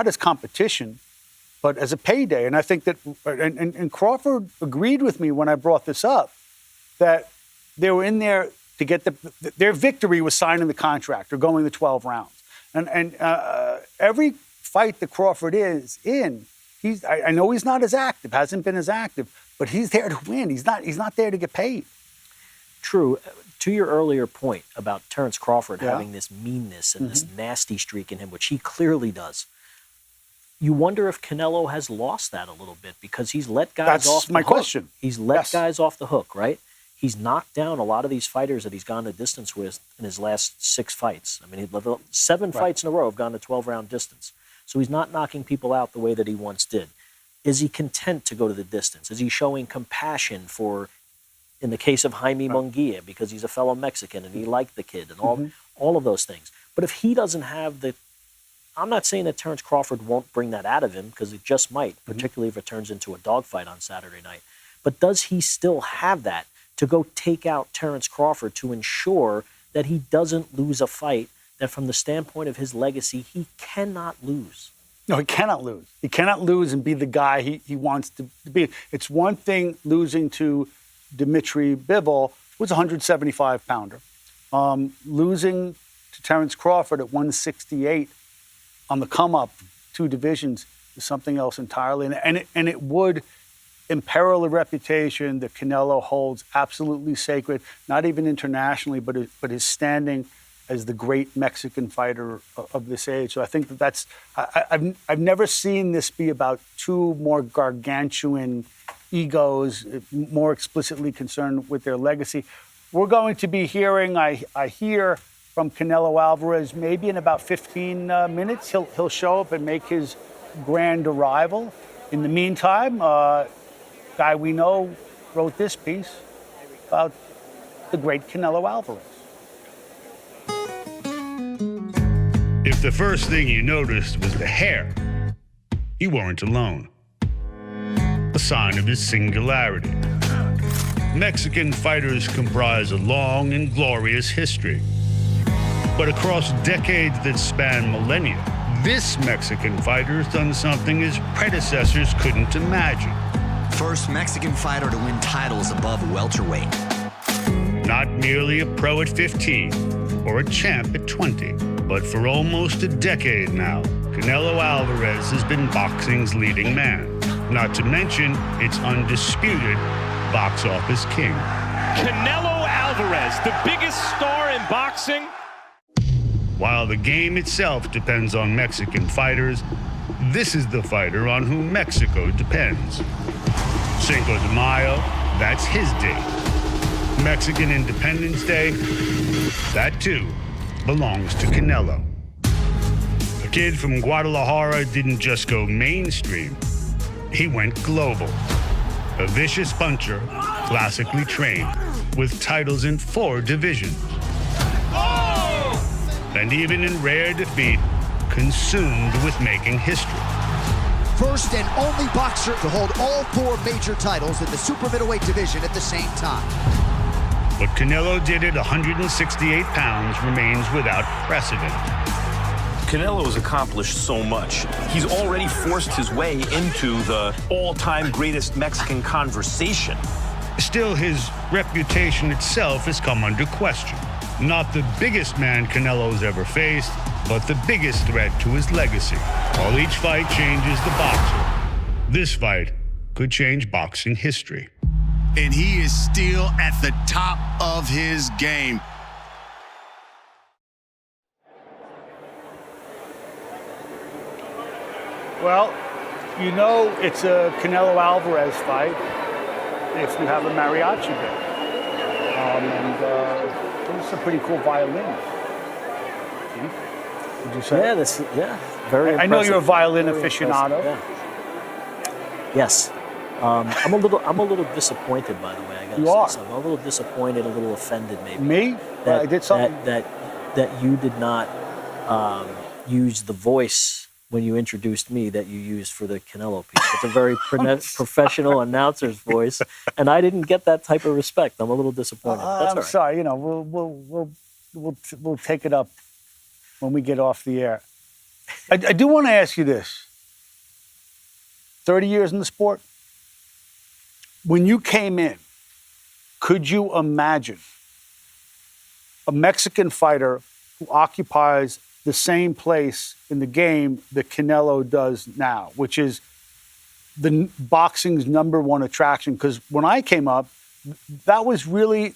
as competition, but as a payday. And I think that, and Crawford agreed with me when I brought this up, that they were in there to get their victory was signing the contract or going the 12 rounds. And every fight that Crawford is in, I know he's not as active, hasn't been as active, but he's there to win. He's not there to get paid. True. To your earlier point about Terence Crawford having this meanness and this nasty streak in him, which he clearly does, you wonder if Canelo has lost that a little bit because he's let guys off the hook. That's my question. He's let guys off the hook, right? He's knocked down a lot of these fighters that he's gone the distance with in his last 6 fights. I mean, 7 fights in a row have gone to 12-round distance. So he's not knocking people out the way that he once did. Is he content to go to the distance? Is he showing compassion for, in the case of Jaime Munguia, because he's a fellow Mexican and he liked the kid and all of those things. But if he doesn't have I'm not saying that Terence Crawford won't bring that out of him, because it just might, particularly if it turns into a dogfight on Saturday night. But does he still have that to go take out Terence Crawford to ensure that he doesn't lose a fight that, from the standpoint of his legacy, he cannot lose? No, he cannot lose. He cannot lose and be the guy he wants to be. It's one thing losing to Dimitri Bivol, who's a 175-pounder. Losing to Terence Crawford at 168 on the come-up, 2 divisions, is something else entirely. And it would imperil a reputation that Canelo holds absolutely sacred, not even internationally, but his standing as the great Mexican fighter of this age. So I think that's I've never seen this be about 2 more gargantuan egos, more explicitly concerned with their legacy. we're going to be hearing, I hear from Canelo Alvarez maybe in about 15 minutes. He'll show up and make his grand arrival. In the meantime, guy we know wrote this piece about the great Canelo Alvarez. If the first thing you noticed was the hair, you weren't alone. A sign of his singularity. Mexican fighters comprise a long and glorious history. But across decades that span millennia, this Mexican fighter has done something his predecessors couldn't imagine. First Mexican fighter to win titles above welterweight. Not merely a pro at 15 or a champ at 20, but for almost a decade now, Canelo Alvarez has been boxing's leading man. Not to mention its undisputed box office king. Canelo Alvarez, the biggest star in boxing. While the game itself depends on Mexican fighters, this is the fighter on whom Mexico depends. Cinco de Mayo, that's his day. Mexican Independence Day, that too belongs to Canelo. A kid from Guadalajara didn't just go mainstream, he went global. A vicious puncher, classically trained, with titles in 4 divisions. And even in rare defeat, consumed with making history. First and only boxer to hold all 4 major titles in the super middleweight division at the same time. What Canelo did at 168 pounds remains without precedent. Canelo has accomplished so much. He's already forced his way into the all-time greatest Mexican conversation. Still, his reputation itself has come under question. Not the biggest man Canelo's ever faced, but the biggest threat to his legacy. While each fight changes the boxer, this fight could change boxing history. And he is still at the top of his game. Well, you know it's a Canelo Alvarez fight if you have a mariachi band. This is a pretty cool violin. Would you say? Very impressive. I know you're a violin Very aficionado. Yes. I'm a little disappointed, by the way. I gotta You say are. something. I'm a little disappointed, a little offended, maybe. Me? I did something. That you did not use the voice when you introduced me that you used for the Canelo piece. It's a very professional announcer's voice, and I didn't get that type of respect. I'm a little disappointed. That's all I'm right. sorry. You know, we'll take it up when we get off the air. I do want to ask you this. 30 years in the sport. When you came in, could you imagine a Mexican fighter who occupies the same place in the game that Canelo does now, which is the boxing's #1 attraction? Because when I came up, that was really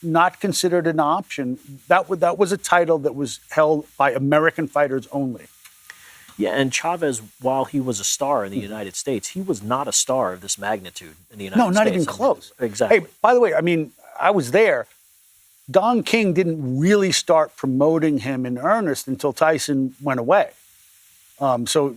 not considered an option. That was a title that was held by American fighters only. Yeah, and Chavez, while he was a star in the United States, he was not a star of this magnitude in the United States. No, not even close. Exactly. Hey, by the way, I mean, I was there. Don King didn't really start promoting him in earnest until Tyson went away. So,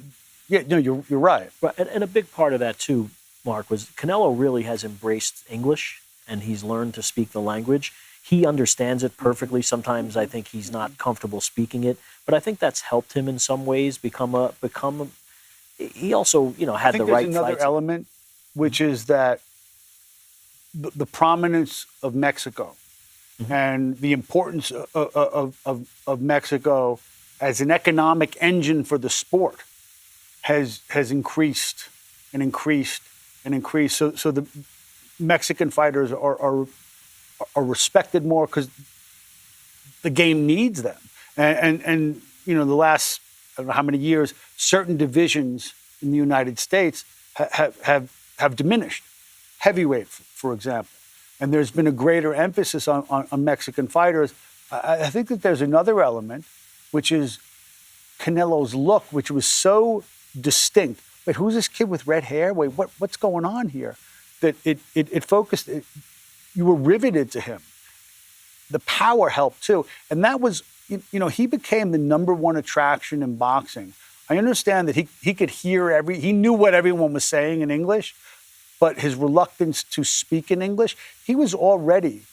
yeah, no, you're right. Right, and a big part of that too, Mark, was Canelo really has embraced English and he's learned to speak the language. He understands it perfectly. Sometimes I think he's not comfortable speaking it, but I think that's helped him in some ways become a. He also, had the right. There's another fights. element, which is that the prominence of Mexico and the importance of Mexico as an economic engine for the sport has increased and increased and increased. So the Mexican fighters are respected more because the game needs them. And the last, I don't know how many years, certain divisions in the United States have diminished. Heavyweight, for example. And there's been a greater emphasis on Mexican fighters. I think that there's another element, which is Canelo's look, which was so distinct. Wait, who's this kid with red hair? Wait, what's going on here? That it focused. you were riveted to him. The power helped too. And that was, he became the number one attraction in boxing. I understand that he could hear he knew what everyone was saying in English, but his reluctance to speak in English, he was already,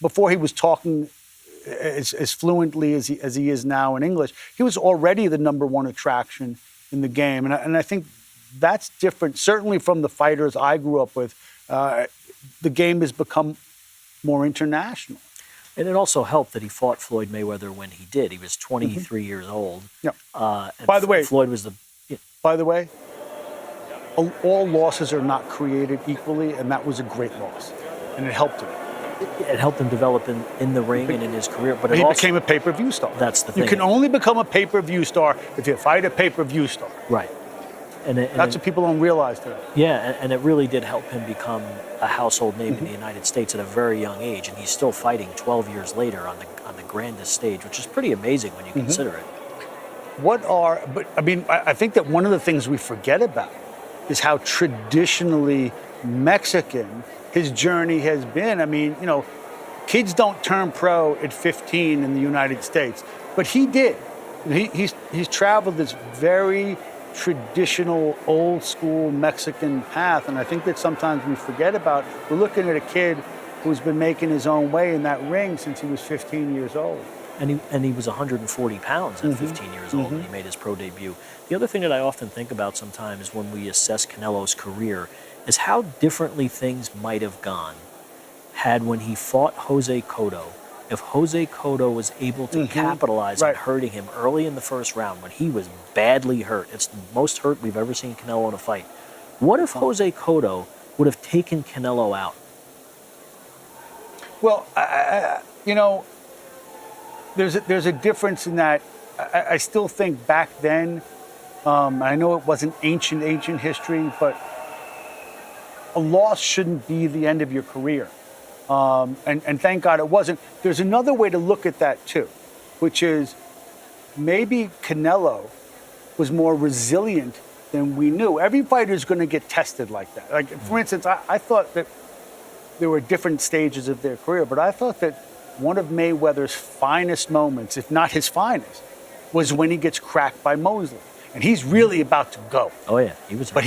before he was talking as fluently as he is now in English, he was already the number one attraction in the game. And I think that's different, certainly from the fighters I grew up with. The game has become more international. And it also helped that he fought Floyd Mayweather when he did. He was 23 years old. Yeah. By the way, Floyd was By the way, all losses are not created equally, and that was a great loss, and it helped him. It helped him develop in the ring and in his career. But he became a pay-per-view star. That's the thing. You can only become a pay-per-view star if you fight a pay-per-view star. Right. That's what people don't realize today. Yeah, and it really did help him become a household name in the United States at a very young age, and he's still fighting 12 years later on the grandest stage, which is pretty amazing when you consider it. I think that one of the things we forget about is how traditionally Mexican his journey has been. I mean, kids don't turn pro at 15 in the United States, but he did. He's traveled this very traditional, old school Mexican path, and I think that sometimes we forget about. We're looking at a kid who's been making his own way in that ring since he was 15 years old. And he was 140 pounds at 15 years old when he made his pro debut. The other thing that I often think about sometimes when we assess Canelo's career is how differently things might have gone had when he fought Jose Cotto. If Jose Cotto was able to capitalize on hurting him early in the first round when he was badly hurt, it's the most hurt we've ever seen Canelo in a fight. What if Jose Cotto would have taken Canelo out? Well, there's a difference in that. I still think back then, I know it wasn't ancient history, but a loss shouldn't be the end of your career. And thank God it wasn't. There's another way to look at that too, which is maybe Canelo was more resilient than we knew. Every fighter is going to get tested like that. Like, for instance, I thought that there were different stages of their career, but I thought that one of Mayweather's finest moments, if not his finest, was when he gets cracked by Mosley, and he's really about to go. Oh yeah, he was. But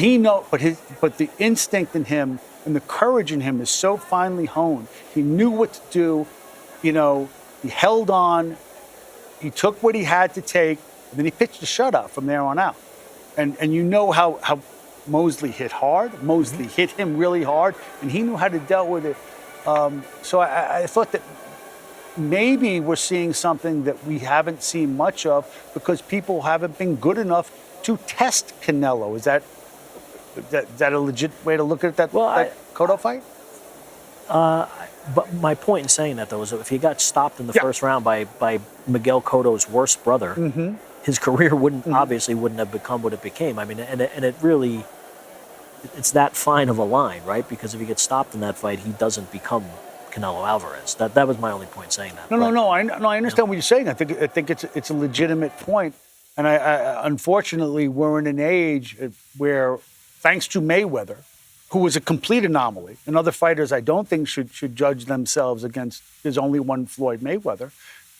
but the instinct in him and the courage in him is so finely honed. He knew what to do. He held on. He took what he had to take, and then he pitched a shutout from there on out. And how Mosley hit hard. Mosley hit him really hard, and he knew how to deal with it. So I thought that maybe we're seeing something that we haven't seen much of because people haven't been good enough to test Canelo. Is that a legit way to look at that Cotto fight? But my point in saying that, though, is that if he got stopped in the first round by Miguel Cotto's worst brother, his career obviously wouldn't have become what it became. I mean, and it really, it's that fine of a line, right? Because if he gets stopped in that fight, he doesn't become Canelo Alvarez. That was my only point saying that. No. I understand what you're saying. I think it's a legitimate point. And I unfortunately, we're in an age where, thanks to Mayweather, who was a complete anomaly, and other fighters I don't think should judge themselves against, there's only one Floyd Mayweather,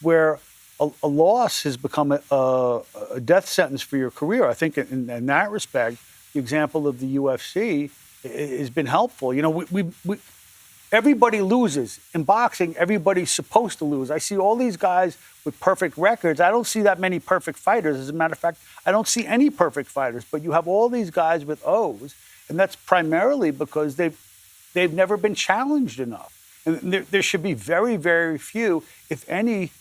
where a loss has become a death sentence for your career. I think in that respect, the example of the UFC has been helpful. Everybody loses. In boxing, everybody's supposed to lose. I see all these guys with perfect records. I don't see that many perfect fighters. As a matter of fact, I don't see any perfect fighters. But you have all these guys with O's, and that's primarily because they've never been challenged enough. And there should be very, very few, if any,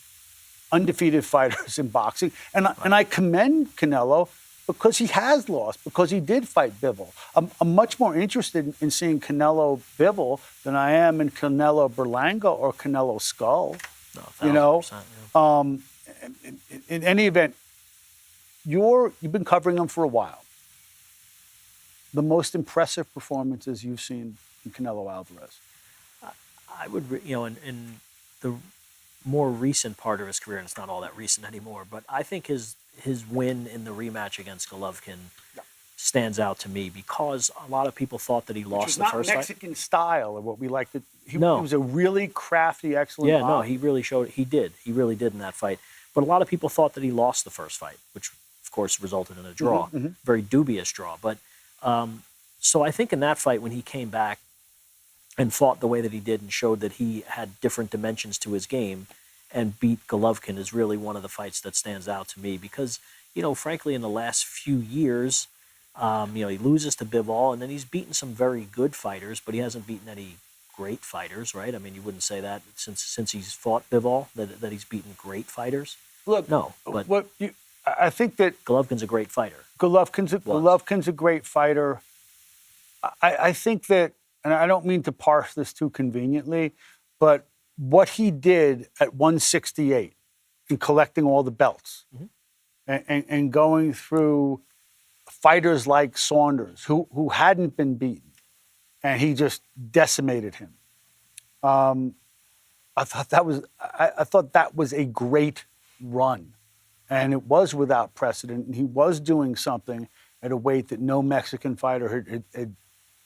undefeated fighters in boxing. And I commend Canelo because he has lost, because he did fight Bivol. I'm much more interested in seeing Canelo Bivol than I am in Canelo Berlanga or Canelo Skull. No, 1,000%, in any event, you've been covering him for a while. The most impressive performances you've seen in Canelo Alvarez? I would, in the more recent part of his career, and it's not all that recent anymore, but I think his win in the rematch against Golovkin stands out to me because a lot of people thought that he lost the first not fight. Mexican style or what we like to. He No. was a really crafty, excellent. Yeah, no, boxer. he really showed. He did. He really did in that fight. But a lot of people thought that he lost the first fight, which of course resulted in a draw, very dubious draw. But so I think in that fight when he came back and fought the way that he did and showed that he had different dimensions to his game and beat Golovkin is really one of the fights that stands out to me because, you know, frankly, in the last few years, you know, he loses to Bivol and then he's beaten some very good fighters, but he hasn't beaten any great fighters, right? I mean, you wouldn't say that since he's fought Bivol that he's beaten great fighters. Look, no, but I think that Golovkin's a great fighter. Golovkin's a great fighter. I think that, and I don't mean to parse this too conveniently, but what he did at 168 in collecting all the belts and going through fighters like Saunders, who hadn't been beaten, and he just decimated him. I thought that was a great run, and it was without precedent. And he was doing something at a weight that no Mexican fighter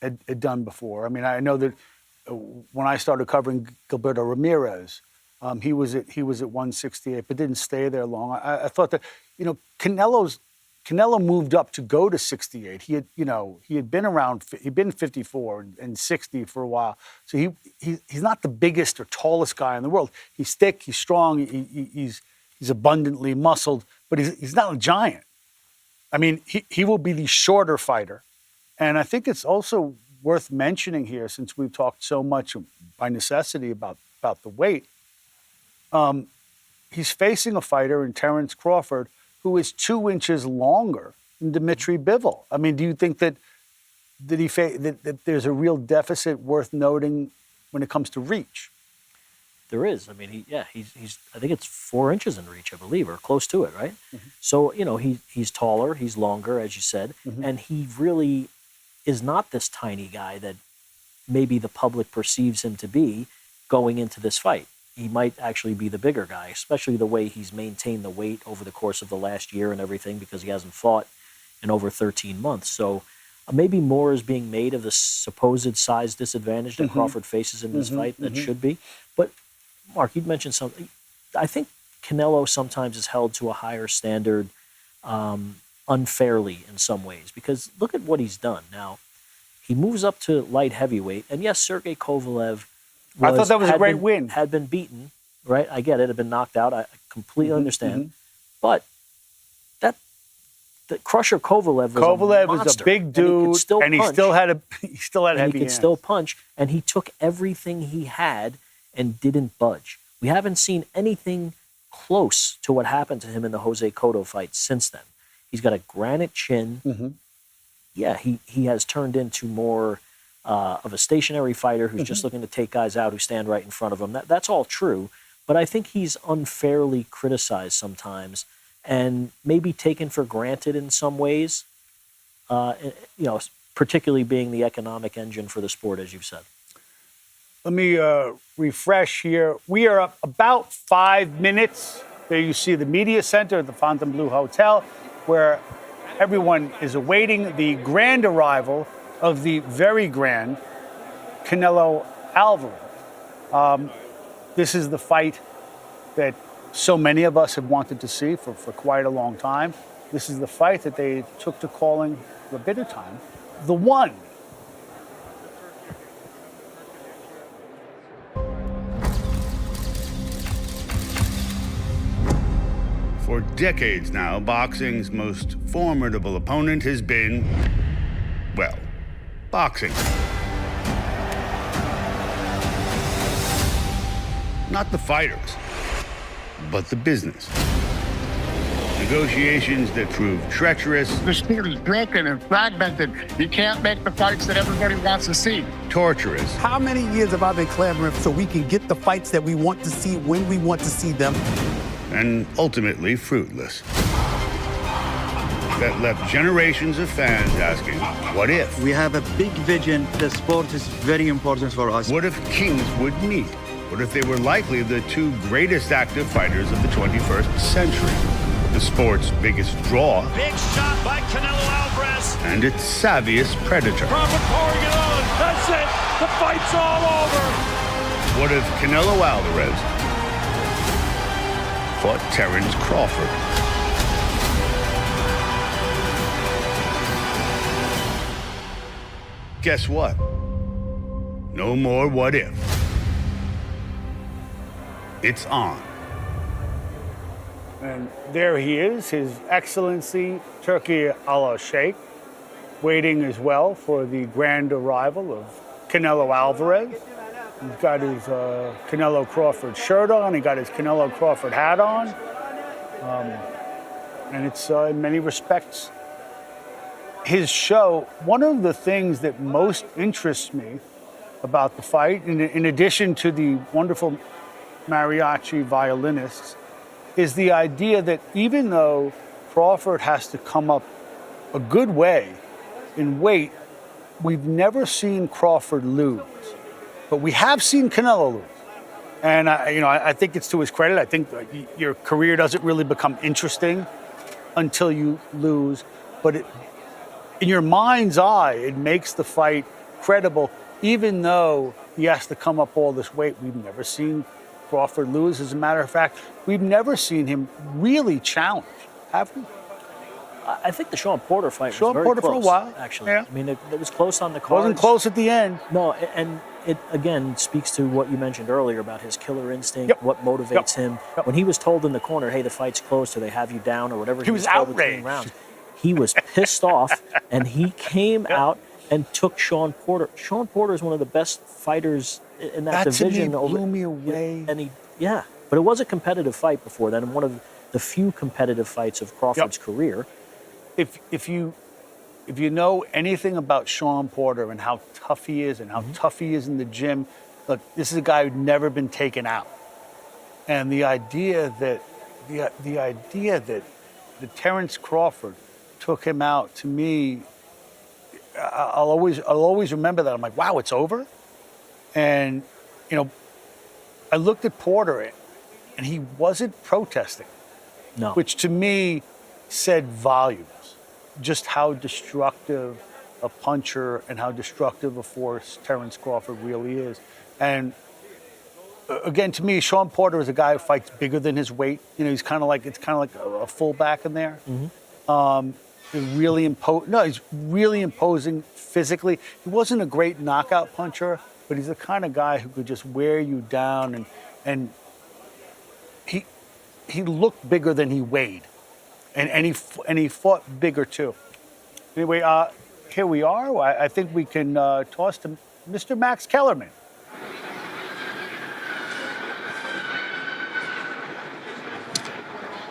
had done before. I mean, I know that when I started covering Gilberto Ramirez, he was at 168, but didn't stay there long. I thought that, you know, Canelo moved up to go to 68. He had been around. He'd been 54 and 60 for a while. So he's not the biggest or tallest guy in the world. He's thick. He's strong. He's abundantly muscled, but he's not a giant. I mean, he will be the shorter fighter, and I think it's also worth mentioning here, since we've talked so much by necessity about the weight. He's facing a fighter in Terence Crawford who is 2 inches longer than Dmitry Bivol. I mean, do you think that there's a real deficit worth noting when it comes to reach? There is. I mean, he's I think it's 4 inches in reach, I believe, or close to it, right? So, you know, he's taller, he's longer, as you said, and he really is not this tiny guy that maybe the public perceives him to be going into this fight. He might actually be the bigger guy, especially the way he's maintained the weight over the course of the last year and everything, because he hasn't fought in over 13 months. So maybe more is being made of the supposed size disadvantage that Crawford faces in this fight that should be. But, Mark, you'd mentioned something. I think Canelo sometimes is held to a higher standard unfairly in some ways, because look at what he's done. Now, he moves up to light heavyweight, and yes, Sergey Kovalev I thought that was a great win. Had been beaten, right? I get it, had been knocked out. I completely understand. But that Crusher Kovalev was a big dude, and he still had heavy he could hands. still punch, and he took everything he had and didn't budge. We haven't seen anything close to what happened to him in the Jose Cotto fight since then. He's got a granite chin. Yeah, he has turned into more of a stationary fighter who's just looking to take guys out who stand right in front of him. That's all true, but I think he's unfairly criticized sometimes and maybe taken for granted in some ways, you know, particularly being the economic engine for the sport, as you've said. Let me refresh here. We are up about 5 minutes. There you see the media center at the Fontainebleau Hotel, where everyone is awaiting the grand arrival of the very grand Canelo Alvarez. This is the fight that so many of us have wanted to see for quite a long time. This is the fight that they took to calling for a bit of time the one. For decades now, boxing's most formidable opponent has been, well, boxing. Not the fighters, but the business. Negotiations that proved treacherous. The sport is broken and fragmented. You can't make the fights that everybody wants to see. Torturous. How many years have I been clamoring so we can get the fights that we want to see when we want to see them? And ultimately fruitless. That left generations of fans asking, what if? We have a big vision. The sport is very important for us. What if kings would meet? What if they were likely the two greatest active fighters of the 21st century? The the sport's biggest draw Big shot by Canelo Alvarez. and its savviest predator. Crawford pouring it on. That's it. The fight's all over. What if Canelo Alvarez fought Terence Crawford? Guess what? No more what if. It's on. And there he is, His Excellency Turkey Al-Sheikh, waiting as well for the grand arrival of Canelo Alvarez. He's got his Canelo Crawford shirt on, he got his Canelo Crawford hat on. And it's in many respects his show. One of the things that most interests me about the fight, in addition to the wonderful mariachi violinists, is the idea that even though Crawford has to come up a good way in weight, we've never seen Crawford lose. But we have seen Canelo lose. And I think it's to his credit. I think your career doesn't really become interesting until you lose. But in your mind's eye, it makes the fight credible, even though he has to come up all this weight. We've never seen Crawford lose. As a matter of fact, we've never seen him really challenge, have we? I think the Sean Porter fight Sean was very Porter close, for a while, actually. yeah. I mean, it was close on the cards. Wasn't close at the end. No, and it, again, speaks to what you mentioned earlier about his killer instinct, what motivates him. When he was told in the corner, hey, the fight's close, or they have you down, or whatever He was told between outraged. rounds, he was pissed off, and he came out and took Sean Porter. Sean Porter is one of the best fighters in that division. That blew me away. And but it was a competitive fight before then, and one of the few competitive fights of Crawford's career. If you know anything about Sean Porter and how tough he is and how tough he is in the gym, look, this is a guy who'd never been taken out. And the idea that Terence Crawford took him out, to me, I'll always remember that. I'm like, wow, it's over? And I looked at Porter and he wasn't protesting. No. Which to me said volumes. Just how destructive a puncher and how destructive a force Terence Crawford really is. And again, to me, Sean Porter is a guy who fights bigger than his weight. He's kind of like a fullback in there. He's really imposing physically. He wasn't a great knockout puncher, but he's the kind of guy who could just wear you down, and he looked bigger than he weighed. And he fought bigger too. Anyway, here we are. I think we can toss to Mr. Max Kellerman.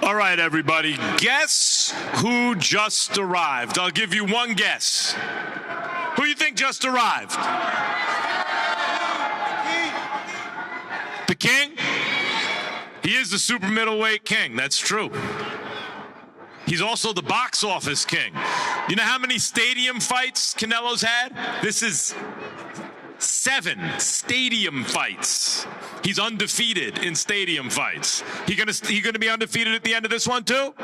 All right, everybody. Guess who just arrived? I'll give you one guess. Who you think just arrived? The King? He is the super middleweight king. That's true. He's also the box office king. You know how many stadium fights Canelo's had? This is 7 stadium fights. He's undefeated in stadium fights. He gonna be undefeated at the end of this one too?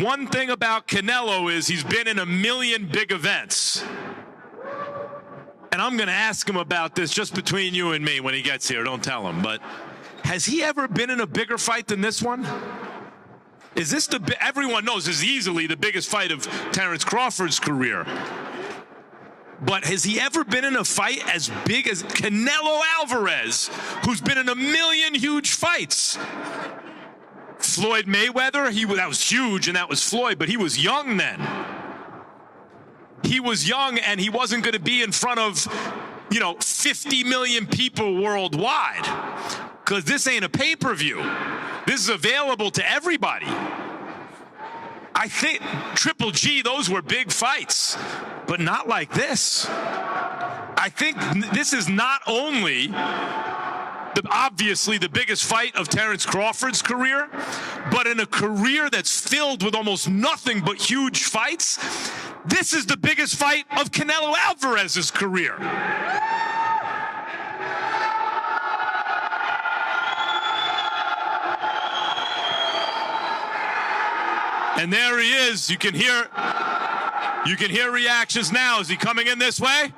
One thing about Canelo is he's been in a million big events. And I'm going to ask him about this just between you and me when he gets here. Don't tell him. But has he ever been in a bigger fight than this one? Is this everyone knows this is easily the biggest fight of Terence Crawford's career. But has he ever been in a fight as big as Canelo Alvarez, who's been in a million huge fights? Floyd Mayweather, that was huge, and that was Floyd, but he was young then. He was young, and he wasn't going to be in front of, 50 million people worldwide. Because this ain't a pay-per-view. This is available to everybody. I think Triple G, those were big fights, but not like this. I think this is not only obviously the biggest fight of Terence Crawford's career, but in a career that's filled with almost nothing but huge fights, this is the biggest fight of Canelo Alvarez's career. And there he is. You can hear reactions now. Is he coming in this way?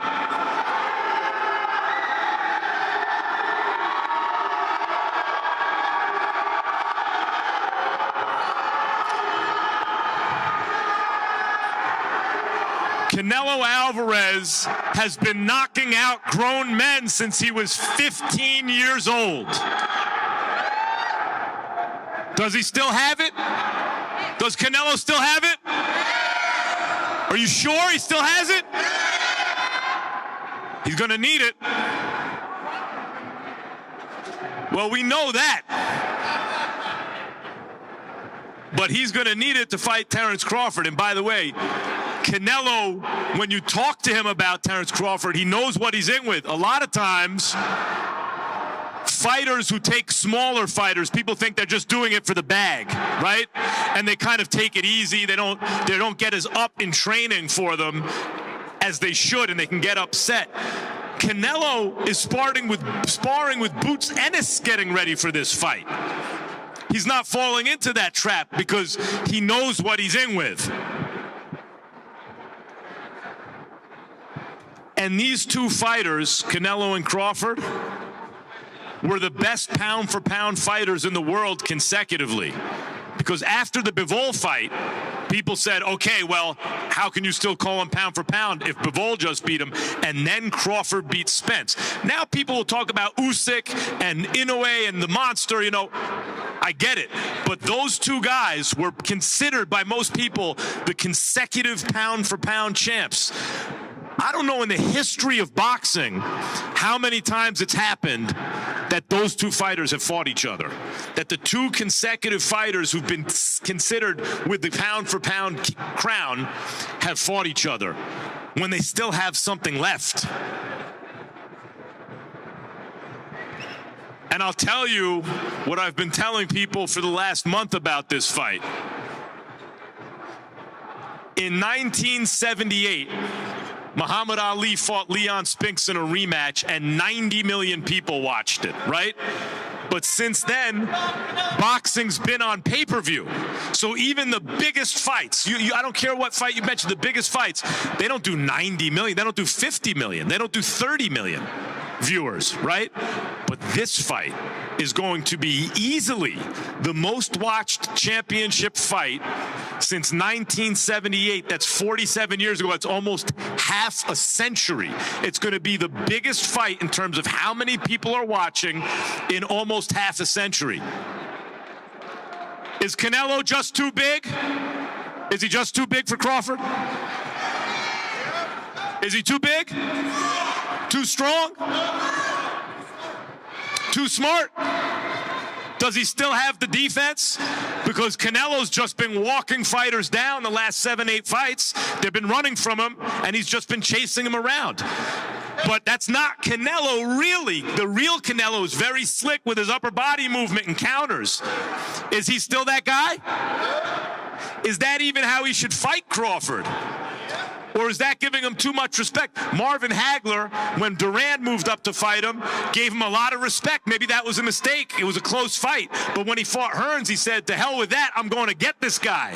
Canelo Alvarez has been knocking out grown men since he was 15 years old. Does he still have it? Does Canelo still have it? Are you sure he still has it? He's going to need it. Well, we know that. But he's going to need it to fight Terence Crawford. And by the way, Canelo, when you talk to him about Terence Crawford, he knows what he's in with. A lot of times, fighters who take smaller fighters, people think they're just doing it for the bag, right? And they kind of take it easy. They don't get as up in training for them as they should, and they can get upset. Canelo is sparring with Boots Ennis getting ready for this fight. He's not falling into that trap because he knows what he's in with. And these two fighters, Canelo and Crawford, were the best pound-for-pound fighters in the world consecutively. Because after the Bivol fight, people said, okay, well, how can you still call him pound for pound if Bivol just beat him and then Crawford beat Spence? Now people will talk about Usyk and Inoue and the monster, you know. I get it. But those two guys were considered by most people the consecutive pound-for-pound champs. I don't know in the history of boxing how many times it's happened that those two fighters have fought each other. That the two consecutive fighters who've been considered with the pound-for-pound crown have fought each other when they still have something left. And I'll tell you what I've been telling people for the last month about this fight. In 1978, Muhammad Ali fought Leon Spinks in a rematch, and 90 million people watched it, right? But since then, boxing's been on pay-per-view. So even the biggest fights, I don't care what fight you mentioned, the biggest fights, they don't do 90 million, they don't do 50 million, they don't do 30 million viewers, right? But this fight is going to be easily the most watched championship fight since 1978. That's 47 years ago. That's almost half a century. It's going to be the biggest fight in terms of how many people are watching in almost half a century. Is Canelo just too big? Is he just too big for Crawford? Is he too big? Too strong? Too smart? Does he still have the defense? Because Canelo's just been walking fighters down the last 7-8 fights. They've been running from him, and he's just been chasing him around. But that's not Canelo, really. The real Canelo is very slick with his upper body movement and counters. Is he still that guy? Is that even how he should fight Crawford? Or is that giving him too much respect? Marvin Hagler, when Duran moved up to fight him, gave him a lot of respect. Maybe that was a mistake. It was a close fight. But when he fought Hearns, he said, to hell with that, I'm going to get this guy.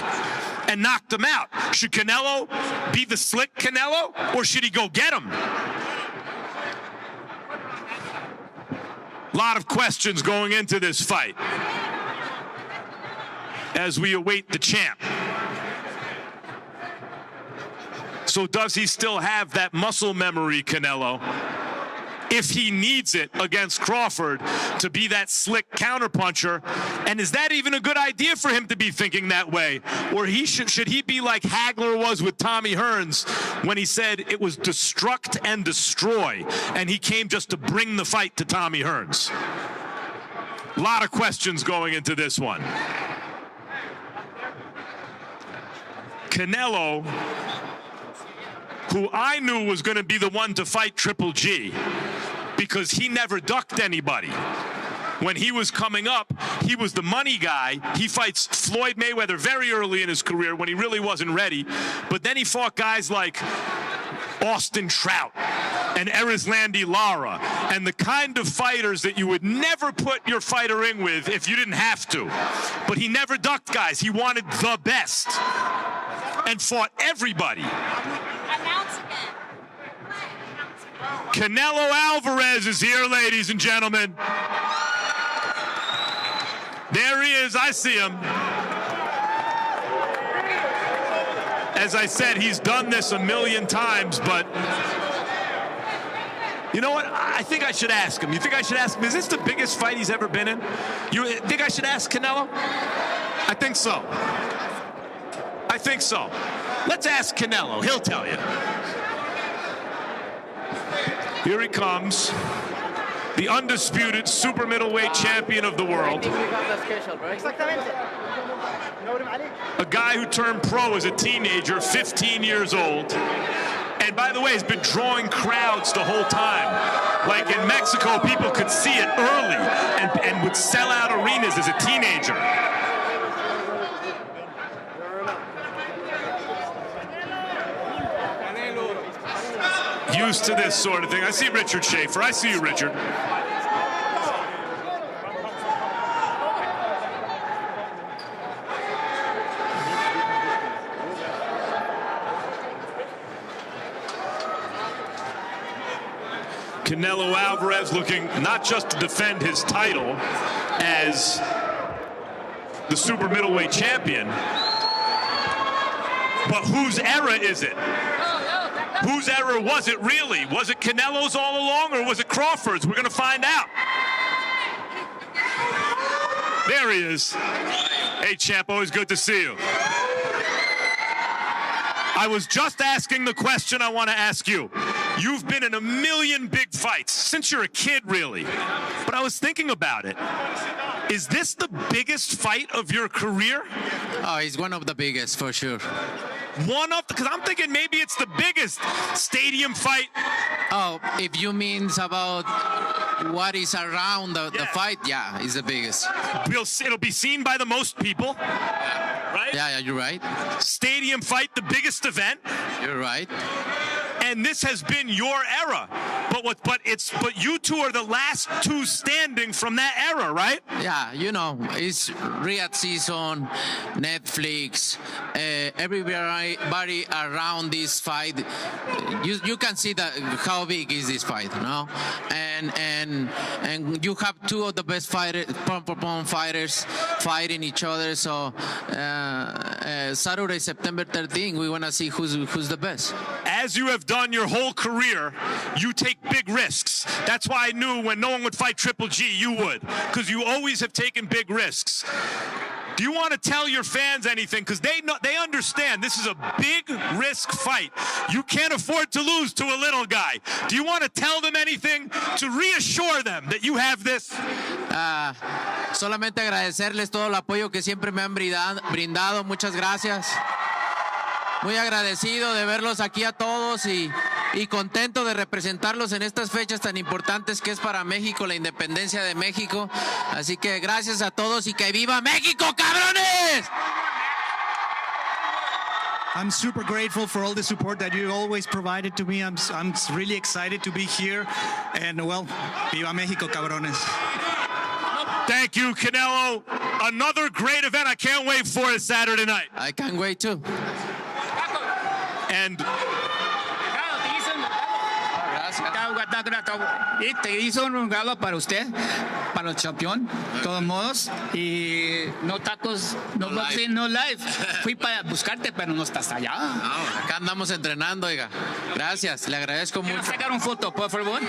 And knocked him out. Should Canelo be the slick Canelo? Or should he go get him? A lot of questions going into this fight as we await the champ. So does he still have that muscle memory, Canelo, if he needs it against Crawford to be that slick counterpuncher? And is that even a good idea for him to be thinking that way? Or should he be like Hagler was with Tommy Hearns when he said it was destruct and destroy, and he came just to bring the fight to Tommy Hearns? A lot of questions going into this one. Canelo, who I knew was going to be the one to fight Triple G because he never ducked anybody. When he was coming up, he was the money guy. He fights Floyd Mayweather very early in his career when he really wasn't ready. But then he fought guys like Austin Trout, and Erislandy Lara, and the kind of fighters that you would never put your fighter in with if you didn't have to. But he never ducked, guys. He wanted the best and fought everybody. Canelo Alvarez is here, ladies and gentlemen. There he is. I see him. As I said, he's done this a million times, but you know what? I think I should ask him. You think I should ask him, is this the biggest fight he's ever been in? You think I should ask Canelo? I think so. I think so. Let's ask Canelo. He'll tell you. Here he comes, the undisputed super middleweight champion of the world. A guy who turned pro as a teenager, 15 years old. And by the way, has been drawing crowds the whole time. Like in Mexico, people could see it early and would sell out arenas as a teenager. Used to this sort of thing. I see Richard Schaefer. I see you, Richard. Canelo Alvarez looking not just to defend his title as the super middleweight champion, but whose era is it? Whose era was it really? Was it Canelo's all along, or was it Crawford's? We're going to find out. There he is. Hey, champ, always good to see you. I was just asking the question I want to ask you. You've been in a million big fights since you're a kid, really. But I was thinking about it. Is this the biggest fight of your career? Oh, it's one of the biggest, for sure. One of, because I'm thinking maybe it's the biggest stadium fight. Oh, if you mean about what is around the fight, yeah, it's the biggest. It'll be seen by the most people, right? Yeah, you're right. Stadium fight, the biggest event. You're right. And this has been your era, but you two are the last two standing from that era, right? Yeah, you know, it's Riyadh season, Netflix, everybody around this fight. You can see that how big is this fight, you know, and you have two of the best fighters, pound fighters, fighting each other. So Saturday, September 13th, we want to see who's the best. As you have done your whole career, you take big risks. That's why I knew when no one would fight Triple G, you would, because you always have taken big risks. Do you want to tell your fans anything? Because they understand this is a big risk fight. You can't afford to lose to a little guy. Do you want to tell them anything to reassure them that you have this? Solamente agradecerles todo el apoyo que siempre me han brindado. Muchas gracias. Muy agradecido de verlos aquí a todos y contento de representarlos en estas fechas tan importantes que es para México, la independencia de México. Así que gracias a todos y que viva México, cabrones! I'm super grateful for all the support that you always provided to me. I'm really excited to be here. And, well, viva México, cabrones. Thank you, Canelo. Another great event. I can't wait for it Saturday night. I can't wait, too. And te hizo un regalo para usted, para el campeón, de todos modos. Y no tacos, no boxing, no live. Fui para buscarte, pero no estás allá. No, acá andamos entrenando, oiga. Gracias, le agradezco mucho. ¿Quiero sacar una foto, por favor?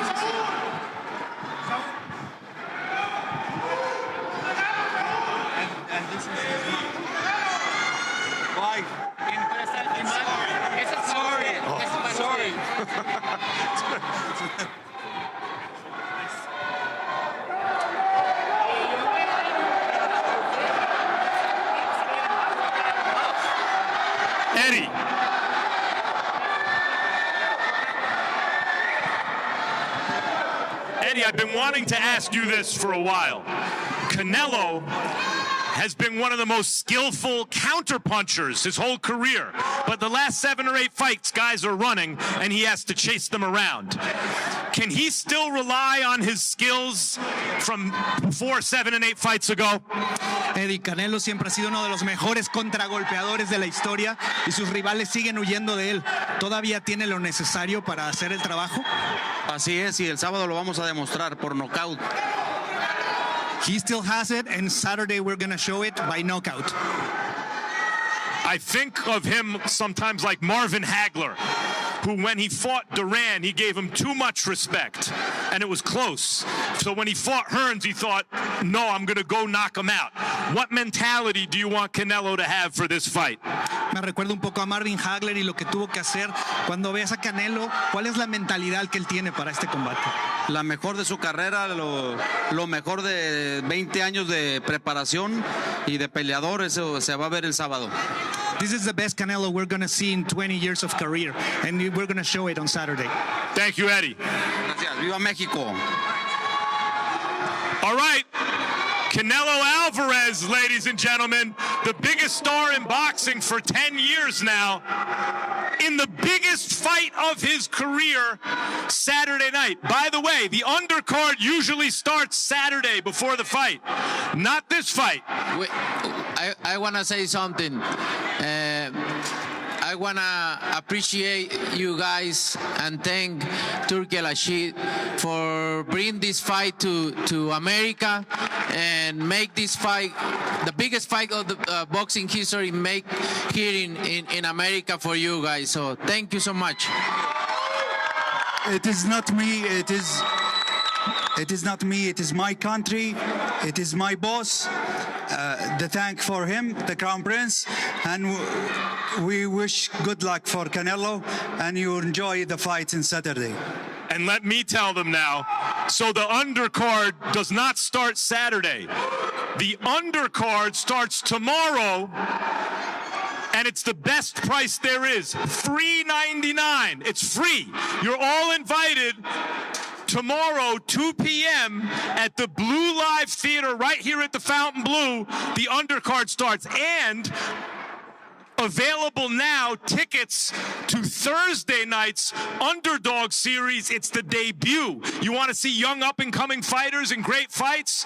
Eddie. Eddie, I've been wanting to ask you this for a while. Canelo has been one of the most skillful counterpunchers his whole career. But the last 7 or 8 fights, guys are running, and he has to chase them around. Can he still rely on his skills from 4, 7, and 8 fights ago? Eddie, Canelo siempre ha sido uno de los mejores contragolpeadores de la historia y sus rivales siguen huyendo de él. ¿Todavía tiene lo necesario para hacer el trabajo? Así es, y el sábado lo vamos a demostrar por nocaut. He still has it, and Saturday we're going to show it by knockout. I think of him sometimes like Marvin Hagler, who when he fought Duran, he gave him too much respect, and it was close. So when he fought Hearns, he thought, no, I'm going to go knock him out. What mentality do you want Canelo to have for this fight? Me recuerda un poco a Marvin Hagler y lo que tuvo que hacer. Cuando veas a Canelo, ¿cuál es la mentalidad que él tiene para este combate? La mejor de su carrera, lo mejor de 20 años de preparación y de peleador, eso se va a ver el sábado. This is the best Canelo we're going to see in 20 years of career, and we're going to show it on Saturday. Thank you, Eddie. Gracias. Viva México. All right. Canelo Alvarez, ladies and gentlemen, the biggest star in boxing for 10 years now, in the biggest fight of his career, Saturday night. By the way, the undercard usually starts Saturday before the fight. Not this fight. I want to say something. I want to appreciate you guys and thank Turki Al-Rashid for bringing this fight to America and make this fight the biggest fight of the boxing history make here in America for you guys. So thank you so much. It is not me. It is not me. It is my country. It is my boss. The thank for him, the Crown Prince, and we wish good luck for Canelo, and you enjoy the fight on Saturday. And let me tell them now, so the undercard does not start Saturday. The undercard starts tomorrow, and it's the best price there is, $3.99. It's free. You're all invited tomorrow, 2 p.m. at the Blue Live Theater right here at the Fountain Blue. The undercard starts. And available now, tickets to Thursday night's Underdog Series. It's the debut. You want to see young up-and-coming fighters and great fights?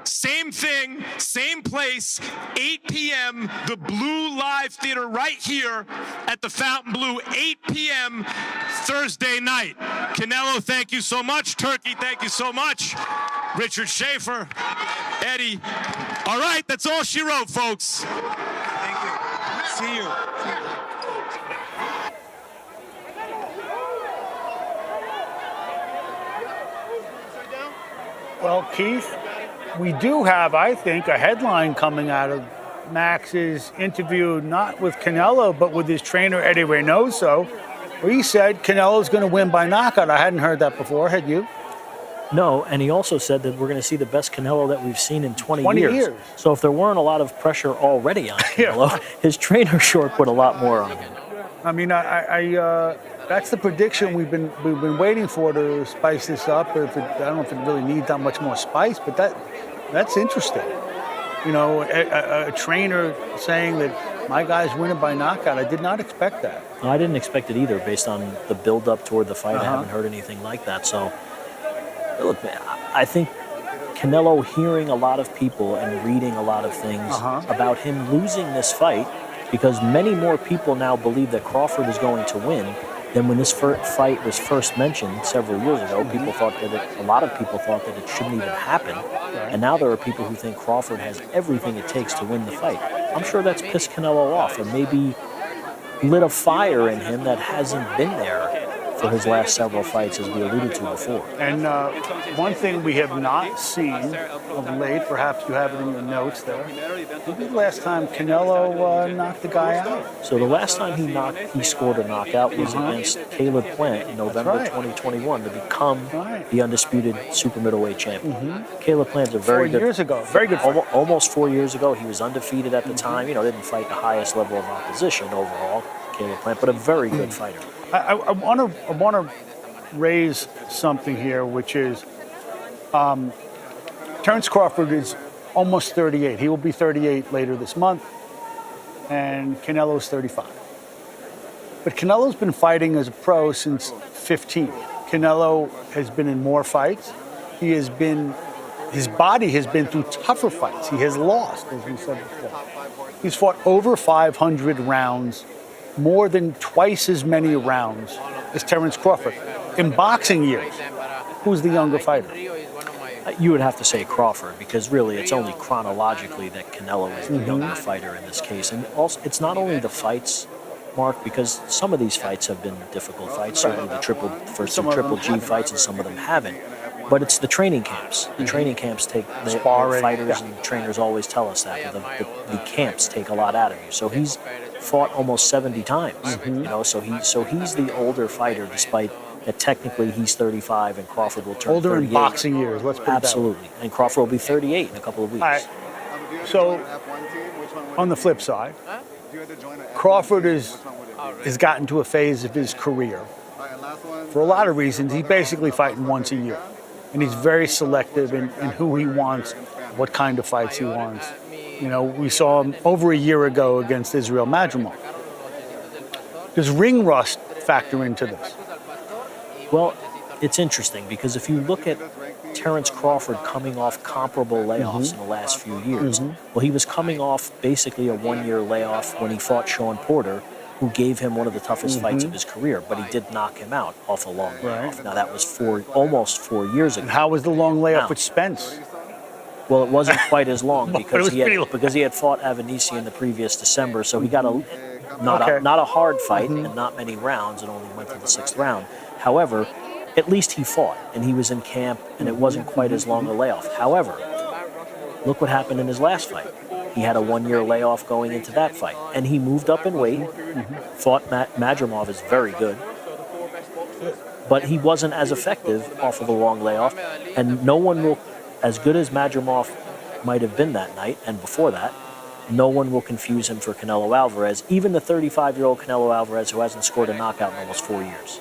Same thing, same place, 8 p.m., the Blue Live Theater right here at the Fountain Blue, 8 p.m. Thursday night. Canelo, thank you so much. Turkey, thank you so much. Richard Schaefer, Eddie. All right, that's all she wrote, folks. Thank you. See you. Well, Keith, we do have, I think, a headline coming out of Max's interview, not with Canelo, but with his trainer, Eddie Reynoso, where he said Canelo's going to win by knockout. I hadn't heard that before. Had you? No, and he also said that we're going to see the best Canelo that we've seen in 20 years. So if there weren't a lot of pressure already on Canelo, his trainer sure put a lot more on him. I mean, that's the prediction we've been waiting for to spice this up. I don't know if it really needs that much more spice, but that's interesting. You know, a trainer saying that my guy's winning by knockout. I did not expect that. No, I didn't expect it either, based on the build-up toward the fight. I haven't heard anything like that. So, look, I think Canelo hearing a lot of people and reading a lot of things about him losing this fight, because many more people now believe that Crawford is going to win than when this fight was first mentioned several years ago. People thought that a lot of people thought that it shouldn't even happen, and now there are people who think Crawford has everything it takes to win the fight. I'm sure that's pissed Canelo off and maybe lit a fire in him that hasn't been there for his last several fights, as we alluded to before. And one thing we have not seen of late, perhaps you have it in your notes there, when was the last time Canelo knocked the guy out? So the last time he scored a knockout was against Caleb Plant in November 2021 to become the undisputed super middleweight champion. Caleb Plant's a very good 4 years ago, very good fight. Almost 4 years ago. He was undefeated at the time. You know, didn't fight the highest level of opposition overall, Caleb Plant, but a very good fighter. I want to raise something here, which is Terence Crawford is almost 38. He will be 38 later this month, and Canelo's 35. But Canelo's been fighting as a pro since 15. Canelo has been in more fights. His body has been through tougher fights. He has lost, as we said before. He's fought over 500 rounds, more than twice as many rounds as Terence Crawford. In boxing years, who's the younger fighter? You would have to say Crawford, because really it's only chronologically that Canelo is the younger fighter in this case. And also, it's not only the fights, Mark, because some of these fights have been difficult fights, certainly the first two Triple G fights, and some of them haven't. But it's the training camps. The training camps take, the fighters and trainers always tell us that, the camps take a lot out of you. So he's fought almost 70 times, you know, so he's the older fighter, despite that technically he's 35 and Crawford will turn 38. Older in boxing years, let's put it Absolutely. that way. And Crawford will be 38 in a couple of weeks. All right. So, on the flip side, Crawford has gotten to a phase of his career. For a lot of reasons, he's basically fighting once a year. And he's very selective in who he wants, what kind of fights he wants. You know, we saw him over a year ago against Israel Madrimov. Does ring rust factor into this? Well, it's interesting because if you look at Terence Crawford coming off comparable layoffs in the last few years, well, he was coming off basically a one-year layoff when he fought Sean Porter, who gave him one of the toughest fights of his career, but he did knock him out off a long layoff. Now, that was almost 4 years ago. And how was the long layoff with Spence? Well, it wasn't quite as long because he had fought Avanisi in the previous December, so he got not a hard fight and not many rounds, and only went to the 6th round. However, at least he fought, and he was in camp, and it wasn't quite as long a layoff. However, look what happened in his last fight. He had a one-year layoff going into that fight, and he moved up in weight, fought Madrimov is very good, but he wasn't as effective off of a long layoff, and no one will, as good as Madrimov might have been that night and before that, no one will confuse him for Canelo Alvarez, even the 35-year-old Canelo Alvarez who hasn't scored a knockout in almost 4 years.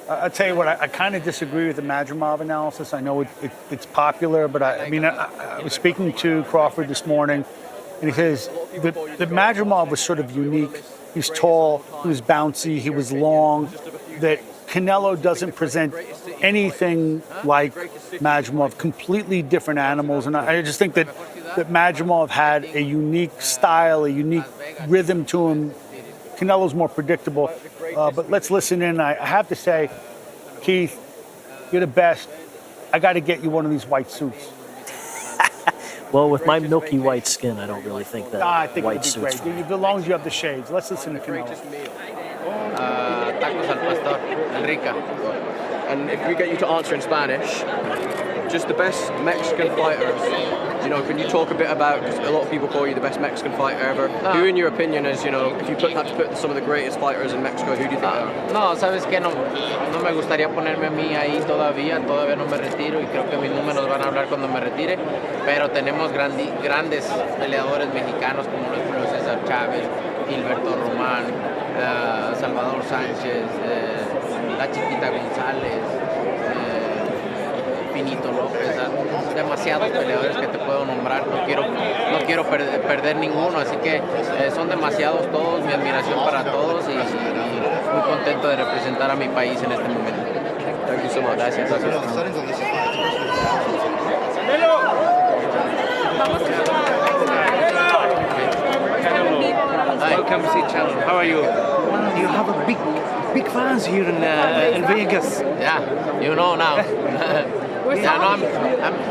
I'll tell you what, I kind of disagree with the Madrimov analysis. I know it's popular, but I was speaking to Crawford this morning, and he says that Madrimov was sort of unique. He's tall, he was bouncy, he was long, that Canelo doesn't present anything like Madrimov, completely different animals. And I just think that Madrimov had a unique style, a unique rhythm to him. Canelo's more predictable. But let's listen in. I have to say, Keith, you're the best. I got to get you one of these white suits. Well, with my milky white skin, I don't really think that I think white it'd be suit's great. As long as you have the shades. Let's listen to Canelo. Tacos al pastor, Enrique. And if we get you to answer in Spanish, just the best Mexican fighters. You know, can you talk a bit about, because a lot of people call you the best Mexican fighter ever. Who, in your opinion, is, you know, if you had to put some of the greatest fighters in Mexico, who do you think are? No, sabes que no me gustaría ponerme a mí ahí todavía no me retiro y creo que mis números van a hablar cuando me retire, pero tenemos grandes peleadores mexicanos como Julio César Chávez, Gilberto Román, Salvador Sánchez, la Chiquita González, Pinito López, demasiados peleadores que te puedo nombrar, no quiero perder ninguno, así que son demasiados todos, mi admiración para todos y muy contento de representar a mi país en este momento. Thank you so much. Gracias. Welcome to the channel. How are you? You have a big fans here in Vegas. Yeah, you know now. Yeah, no,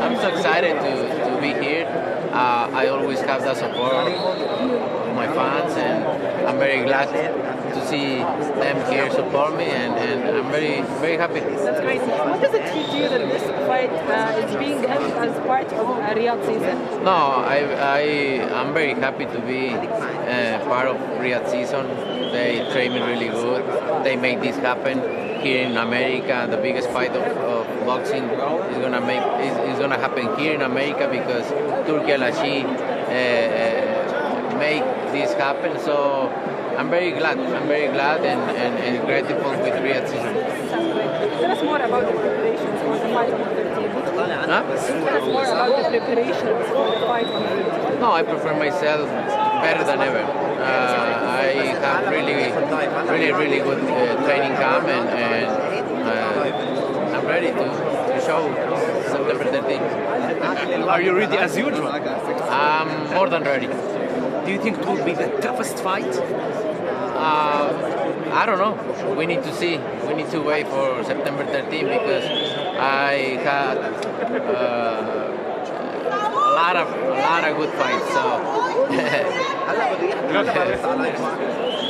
I'm so excited to be here. I always have the support of my fans, and I'm very glad to see them here support me, and I'm very happy. That's great. What does it teach you that this fight is being as part of a Riyadh season? No, I'm very happy to be part of Riyadh season. They train me really good. They make this happen here in America. The biggest fight of boxing is gonna happen here in America because Turki Al-Ashi make this happen. So I'm very glad and grateful with Riyadh season. Tell us more about the preparations for the fight on the 13th. Tell us more about the preparations for the fight on the No, I prefer myself better than ever. I have really good training camp, and I'm ready to show September 13th. Are you ready as usual? I'm more than ready. Do you think it will be the toughest fight? I don't know. We need to see. We need to wait for September 13th because I had a lot of good fights. So.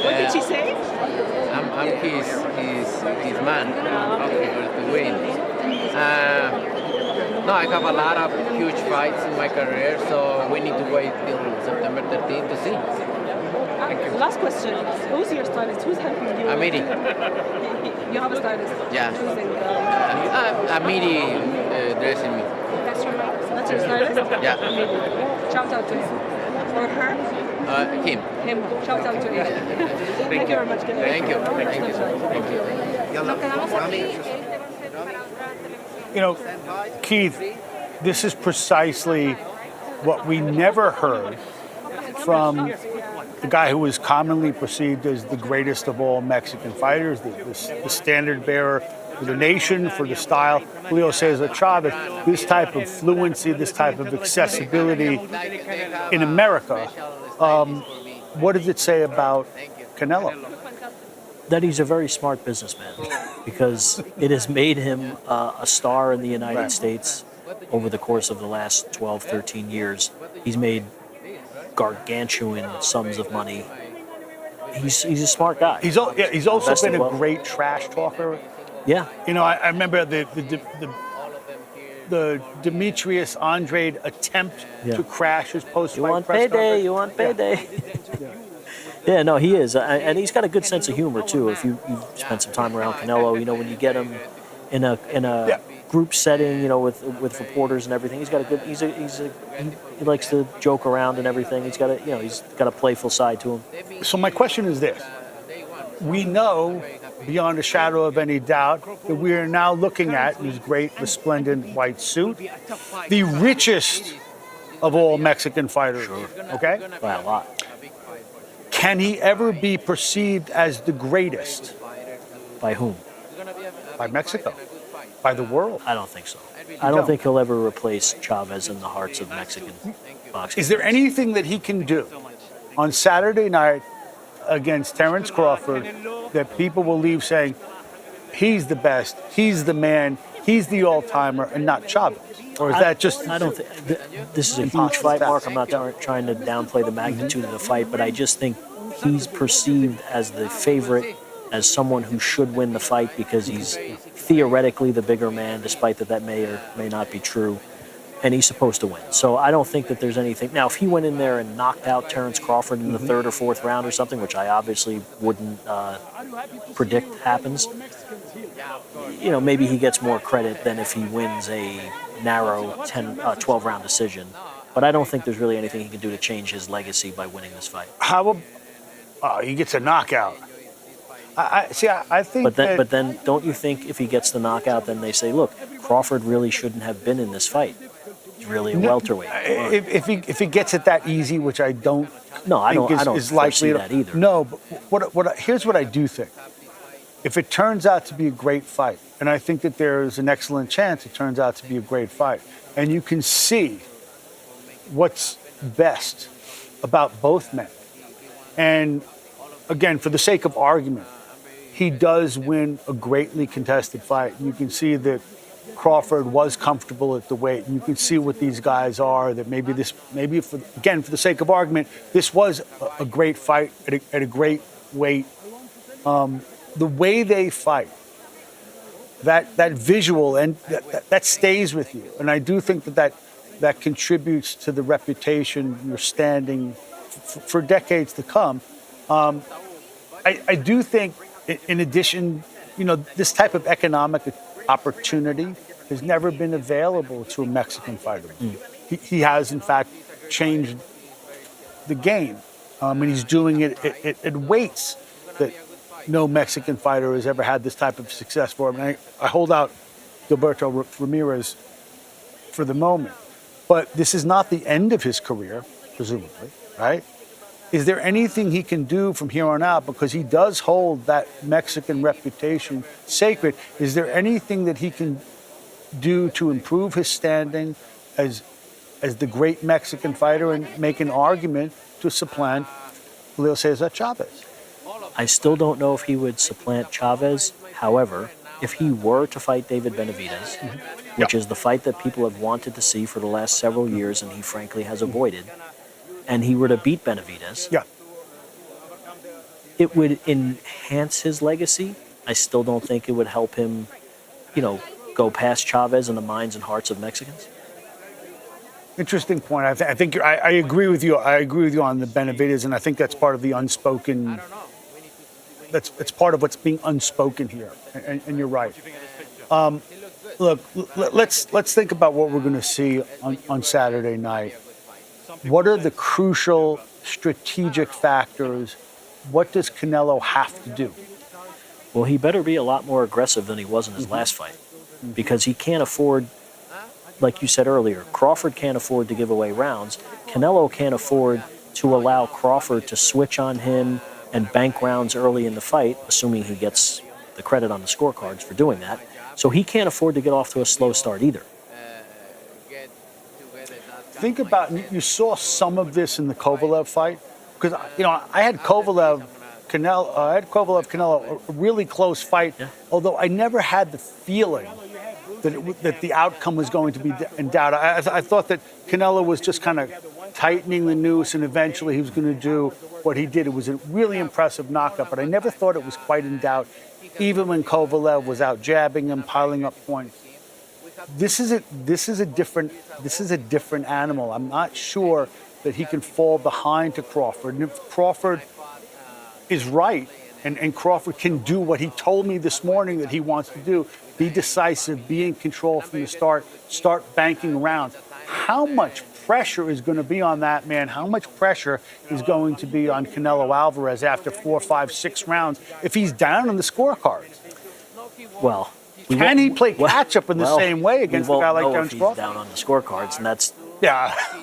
What did she say? I'm his man. To win. No, I have a lot of huge fights in my career, so we need to wait till September 13th to see. Last question. Who's your stylist? Who's helping you? Amiri. You have a stylist? Yeah. Choosing, Amiri dressing me. That's your stylist? Yeah. Amiri. Shout out to him. Or her? Him. Him. Shout out to him. Thank you very much. Thank you. Thank you. You know, Keith, this is precisely what we never heard from the guy who was commonly perceived as the greatest of all Mexican fighters, the standard bearer for the nation, for the style, Julio Cesar Chavez. This type of fluency, this type of accessibility in America. What does it say about Canelo? That he's a very smart businessman because it has made him a star in the United States over the course of the last 12, 13 years. He's made gargantuan sums of money. He's a smart guy. He's also been a great trash talker. Yeah. You know, I remember the Demetrius Andrade attempt to crash his post-fight press conference. You want payday. Yeah, no, he is. And he's got a good sense of humor, too. If you've spent some time around Canelo, you know, when you get him in a group setting, you know, with reporters and everything, he's got a good, he likes to joke around and everything. He's got a playful side to him. So my question is this. We know, beyond a shadow of any doubt, that we are now looking at his great resplendent white suit, the richest of all Mexican fighters, okay? By a lot. Can he ever be perceived as the greatest? By whom? By Mexico. By the world. I don't think so. I don't think he'll ever replace Chavez in the hearts of Mexican boxing. Is there anything that he can do on Saturday night against Terence Crawford that people will leave saying, he's the best, he's the man, he's the all-timer, and not Chavez? Or is that just... I don't think... This is a huge fight, Mark. I'm not trying to downplay the magnitude of the fight, but I just think he's perceived as the favorite, as someone who should win the fight because he's theoretically the bigger man, despite that may or may not be true, and he's supposed to win. So I don't think that there's anything... Now, if he went in there and knocked out Terence Crawford in the third or fourth round or something, which I obviously wouldn't predict happens, you know, maybe he gets more credit than if he wins a narrow 12-round decision. But I don't think there's really anything he can do to change his legacy by winning this fight. He gets a knockout. I think But then don't you think if he gets the knockout, then they say, look, Crawford really shouldn't have been in this fight. He's really a welterweight. If he gets it that easy, which I don't is likely that either. No, but here's what I do think. If it turns out to be a great fight, and I think that there's an excellent chance it turns out to be a great fight, and you can see what's best about both men. And again, for the sake of argument, he does win a greatly contested fight. You can see that Crawford was comfortable at the weight. And you can see what these guys are, that for the sake of argument, this was a great fight at a great weight. The way they fight, that visual, and that stays with you. And I do think that contributes to the reputation you're standing for decades to come. I do think, in addition, you know, this type of economic opportunity has never been available to a Mexican fighter. He has, in fact, changed the game, and he's doing it at weights that no Mexican fighter has ever had this type of success for him. And I hold out Gilberto Ramirez for the moment. But this is not the end of his career, presumably, right? Is there anything he can do from here on out? Because he does hold that Mexican reputation sacred. Is there anything that he can do to improve his standing as the great Mexican fighter and make an argument to supplant Julio Cesar Chavez? I still don't know if he would supplant Chavez. However, if he were to fight David Benavidez, which is the fight that people have wanted to see for the last several years and he frankly has avoided, and he were to beat Benavidez, it would enhance his legacy. I still don't think it would help him, go past Chavez in the minds and hearts of Mexicans. Interesting point. I think I agree with you. I agree with you on the Benavidez, and I think that's part of the unspoken. It's part of what's being unspoken here, and you're right. Look, let's think about what we're going to see on Saturday night. What are the crucial strategic factors? What does Canelo have to do? Well, he better be a lot more aggressive than he was in his last fight, because he can't afford, like you said earlier, Crawford can't afford to give away rounds. Canelo can't afford to allow Crawford to switch on him and bank rounds early in the fight, assuming he gets the credit on the scorecards for doing that. So he can't afford to get off to a slow start either. Think about, you saw some of this in the Kovalev fight, because I had Kovalev Canelo, a really close fight. Yeah. Although I never had the feeling that the outcome was going to be in doubt. I thought that Canelo was just kind of tightening the noose, and eventually he was going to do what he did. It was a really impressive knockout, but I never thought it was quite in doubt, even when Kovalev was out jabbing him, piling up points. This is a different animal. I'm not sure that he can fall behind to Crawford. And if Crawford is right, and Crawford can do what he told me this morning that he wants to do, be decisive, be in control from the start banking rounds. How much pressure is going to be on that man? How much pressure is going to be on Canelo Alvarez after 4, 5, 6 rounds if he's down on the scorecards? Well, can he play catch-up in the same way against a guy like Terence Crawford? Down on the scorecards, and that's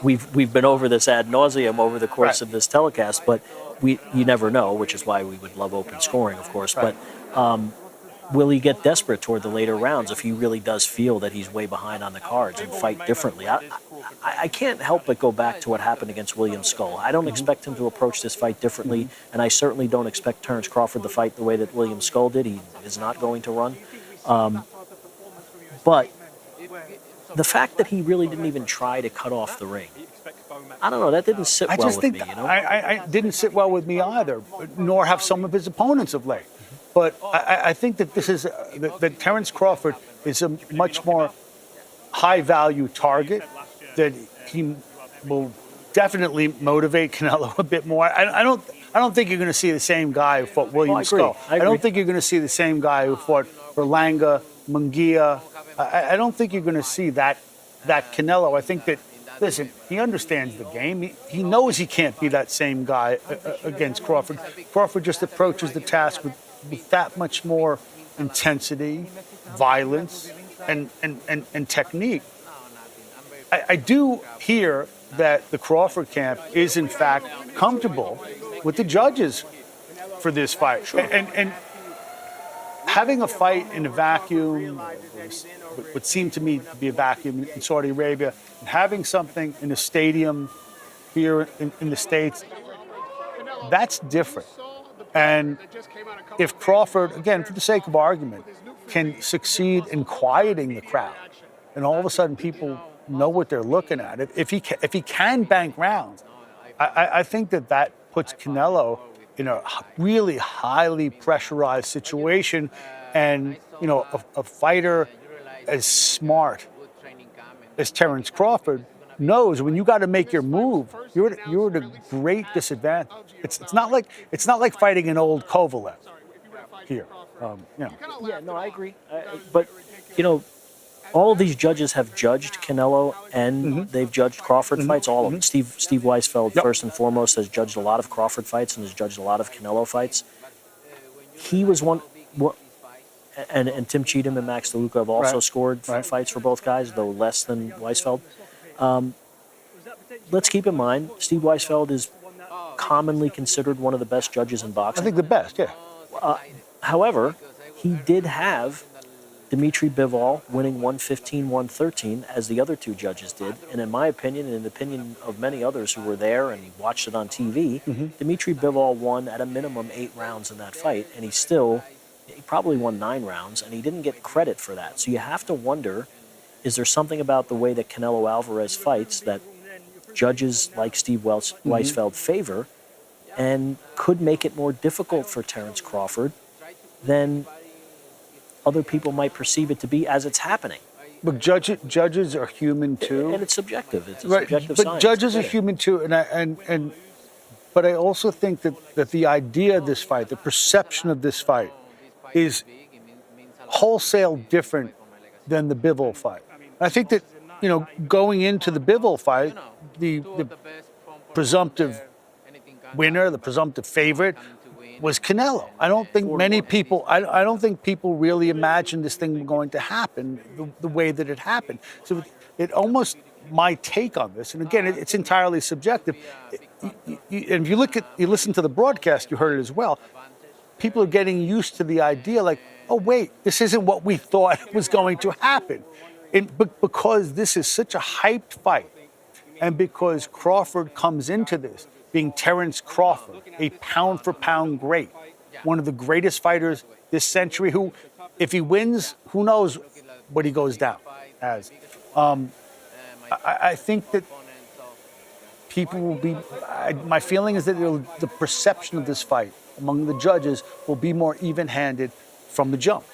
we've been over this ad nauseum over the course of this telecast, but you never know, which is why we would love open scoring, of course. Right. But will he get desperate toward the later rounds if he really does feel that he's way behind on the cards and fight differently? I can't help but go back to what happened against William Skull. I don't expect him to approach this fight differently, and I certainly don't expect Terence Crawford to fight the way that William Skull did. He is not going to run. But the fact that he really didn't even try to cut off the ring, I don't know, that didn't sit well with me. I didn't sit well with me either, nor have some of his opponents of late. But I think that that Terence Crawford is a much more high-value target, that he will definitely motivate Canelo a bit more. I don't think you're going to see the same guy who fought William Skull. I don't think you're going to see the same guy who fought Berlanga, Munguia. I don't think you're going to see that Canelo. I think that, listen, he understands the game. He knows he can't be that same guy against Crawford. Crawford just approaches the task with that much more intensity, violence, and technique. I do hear that the Crawford camp is, in fact, comfortable with the judges for this fight. Sure. And having a fight in a vacuum, would seem to me to be a vacuum in Saudi Arabia, and having something in a stadium here in the States, that's different. And if Crawford, again, for the sake of argument, can succeed in quieting the crowd, and all of a sudden people know what they're looking at, if he can bank rounds, I think that puts Canelo in a really highly pressurized situation. And, a fighter as smart as Terence Crawford knows when you got to make your move, you're at a great disadvantage. It's not like fighting an old Kovalev here. Yeah, no, I agree. But all of these judges have judged Canelo, and they've judged Crawford fights. All of them. Steve Weisfeld, first and foremost, has judged a lot of Crawford fights and has judged a lot of Canelo fights. He was one. And Tim Cheatham and Max DeLuca have also scored fights for both guys, though less than Weisfeld. Let's keep in mind, Steve Weisfeld is commonly considered one of the best judges in boxing. I think the best, yeah. However, he did have Dmitry Bivol winning 115-113, as the other two judges did. And in my opinion, and in the opinion of many others who were there and watched it on TV, Dmitry Bivol won at a minimum 8 rounds in that fight, and he probably won 9 rounds, and he didn't get credit for that. So you have to wonder, is there something about the way that Canelo Alvarez fights that judges like Steve Weisfeld favor and could make it more difficult for Terence Crawford than other people might perceive it to be as it's happening? But judges are human too, and it's subjective. It's a subjective but science. judges are human too, but I also think that the idea of this fight, the perception of this fight, is wholesale different than the Bivol fight. I think that going into the Bivol fight, the presumptive winner, the presumptive favorite, was Canelo. I don't think many people. I don't think people really imagined this thing going to happen the way that it happened. So it almost, my take on this, and again, it's entirely subjective. And if you listen to the broadcast, you heard it as well. People are getting used to the idea, like, oh wait, this isn't what we thought was going to happen, because this is such a hyped fight, and because Crawford comes into this being Terence Crawford, a pound-for-pound great, one of the greatest fighters this century, who, if he wins, who knows what he goes down as. I think that people will be, my feeling is that the perception of this fight among the judges will be more even-handed from the jump.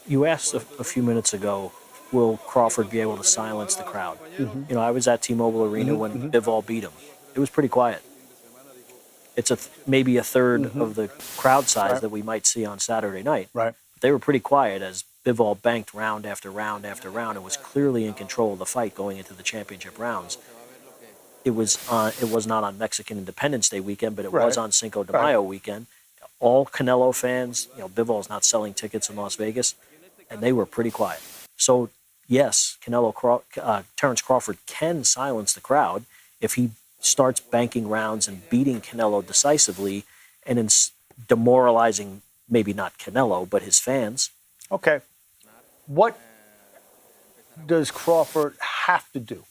You asked a few minutes ago, will Crawford be able to silence the crowd? I was at T-Mobile Arena when Bivol beat him. It was pretty quiet. It's maybe a third of the crowd size that we might see on Saturday night. Right. They were pretty quiet as Bivol banked round after round after round and was clearly in control of the fight going into the championship rounds. It was not on Mexican Independence Day weekend, but it was on Cinco de Mayo weekend. All Canelo fans, Bivol's not selling tickets in Las Vegas, and they were pretty quiet. So yes, Terence Crawford can silence the crowd if he starts banking rounds and beating Canelo decisively and demoralizing, maybe not Canelo, but his fans. Okay. What does Crawford have to do?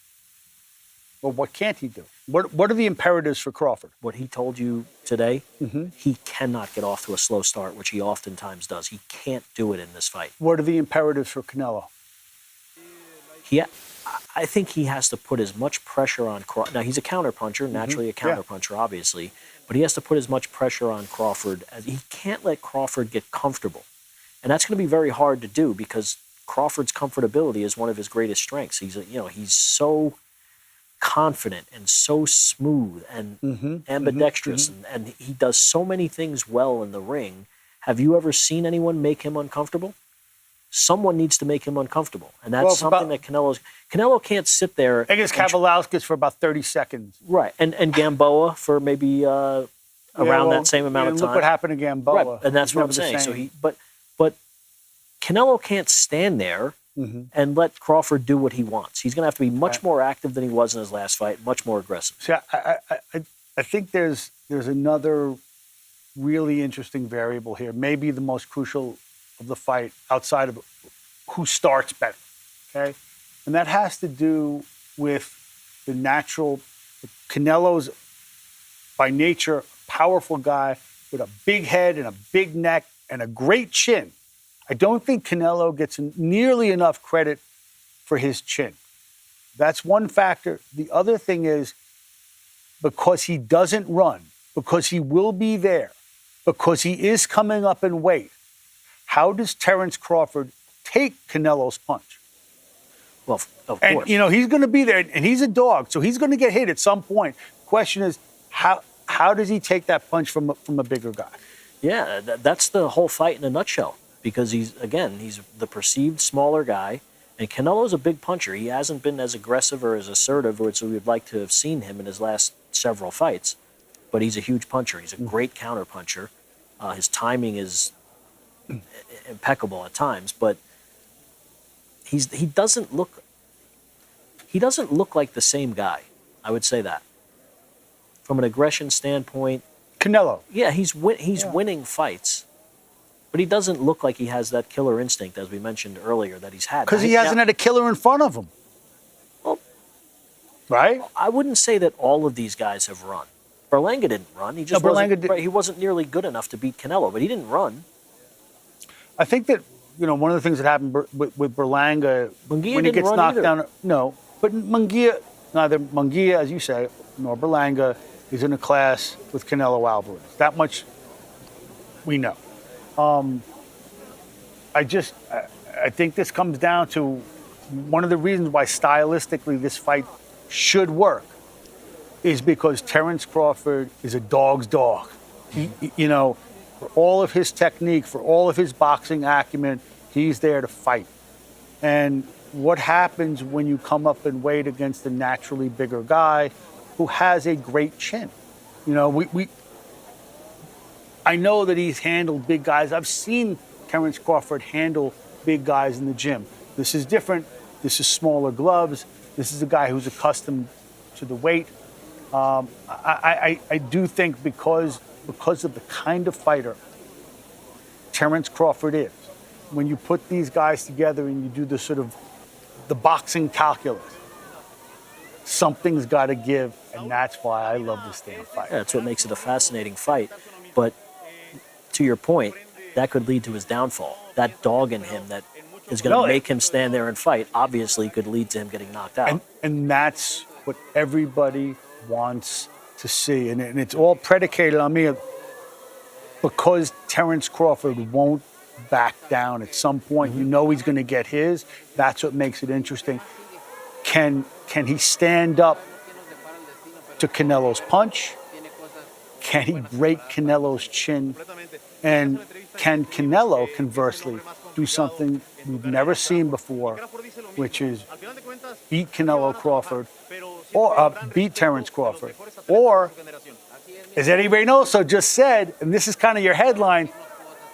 Or what can't he do? What are the imperatives for Crawford? What he told you today, he cannot get off to a slow start, which he oftentimes does. He can't do it in this fight. What are the imperatives for Canelo? I think he has to put as much pressure on Crawford. Now, he's a counterpuncher, naturally a counterpuncher, obviously, but he has to put as much pressure on Crawford as he can't let Crawford get comfortable. And that's going to be very hard to do because Crawford's comfortability is one of his greatest strengths. He's so confident and so smooth and ambidextrous, and he does so many things well in the ring. Have you ever seen anyone make him uncomfortable? Someone needs to make him uncomfortable, and that's something that Canelo can't sit there. Against Kavalauskas for about 30 seconds. Right, and Gamboa for maybe around that same amount of time. Look what happened to Gamboa. Right, and that's what I'm saying. So but Canelo can't stand there and let Crawford do what he wants. He's going to have to be much more active than he was in his last fight, much more aggressive. See, I think there's another really interesting variable here, maybe the most crucial of the fight outside of who starts better, okay? And that has to do with the natural, Canelo's by nature powerful guy with a big head and a big neck and a great chin. I don't think Canelo gets nearly enough credit for his chin. That's one factor. The other thing is, because he doesn't run, because he will be there, because he is coming up in weight, how does Terence Crawford take Canelo's punch? Well, of course. And, he's going to be there, and he's a dog, so he's going to get hit at some point. The question is, how does he take that punch from a bigger guy? Yeah, that's the whole fight in a nutshell, because he's the perceived smaller guy, and Canelo's a big puncher. He hasn't been as aggressive or as assertive as we would like to have seen him in his last several fights, but he's a huge puncher. He's a great counter puncher. His timing is impeccable at times, but he doesn't look like the same guy. I would say that from an aggression standpoint. Canelo. Yeah, he's winning fights, but he doesn't look like he has that killer instinct, as we mentioned earlier, that he's had. Because he hasn't had a killer in front of him. Well, right? I wouldn't say that all of these guys have run. Berlanga didn't run. He just he wasn't nearly good enough to beat Canelo, but he didn't run. I think that, one of the things that happened with Berlanga, when he gets knocked down, no, but neither Munguia, as you say, nor Berlanga is in a class with Canelo Alvarez. That much we know. I think this comes down to one of the reasons why stylistically this fight should work is because Terence Crawford is a dog's dog. For all of his technique, for all of his boxing acumen, he's there to fight. And what happens when you come up in weight against a naturally bigger guy who has a great chin? I know that he's handled big guys. I've seen Terence Crawford handle big guys in the gym. This is different. This is smaller gloves. This is a guy who's accustomed to the weight. I do think because of the kind of fighter Terence Crawford is, when you put these guys together and you do the sort of the boxing calculus, something's got to give, and that's why I love this damn fight. Yeah, that's what makes it a fascinating fight. But to your point, that could lead to his downfall. That dog in him that is going to make him stand there and fight obviously could lead to him getting knocked out. And that's what everybody wants to see. And it's all predicated on me because Terence Crawford won't back down at some point. You know he's going to get his. That's what makes it interesting. Can he stand up to Canelo's punch? Can he break Canelo's chin? And can Canelo, conversely, do something we've never seen before, which is beat Canelo Crawford or beat Terence Crawford? Or, as Eddie Reynoso just said, and this is kind of your headline,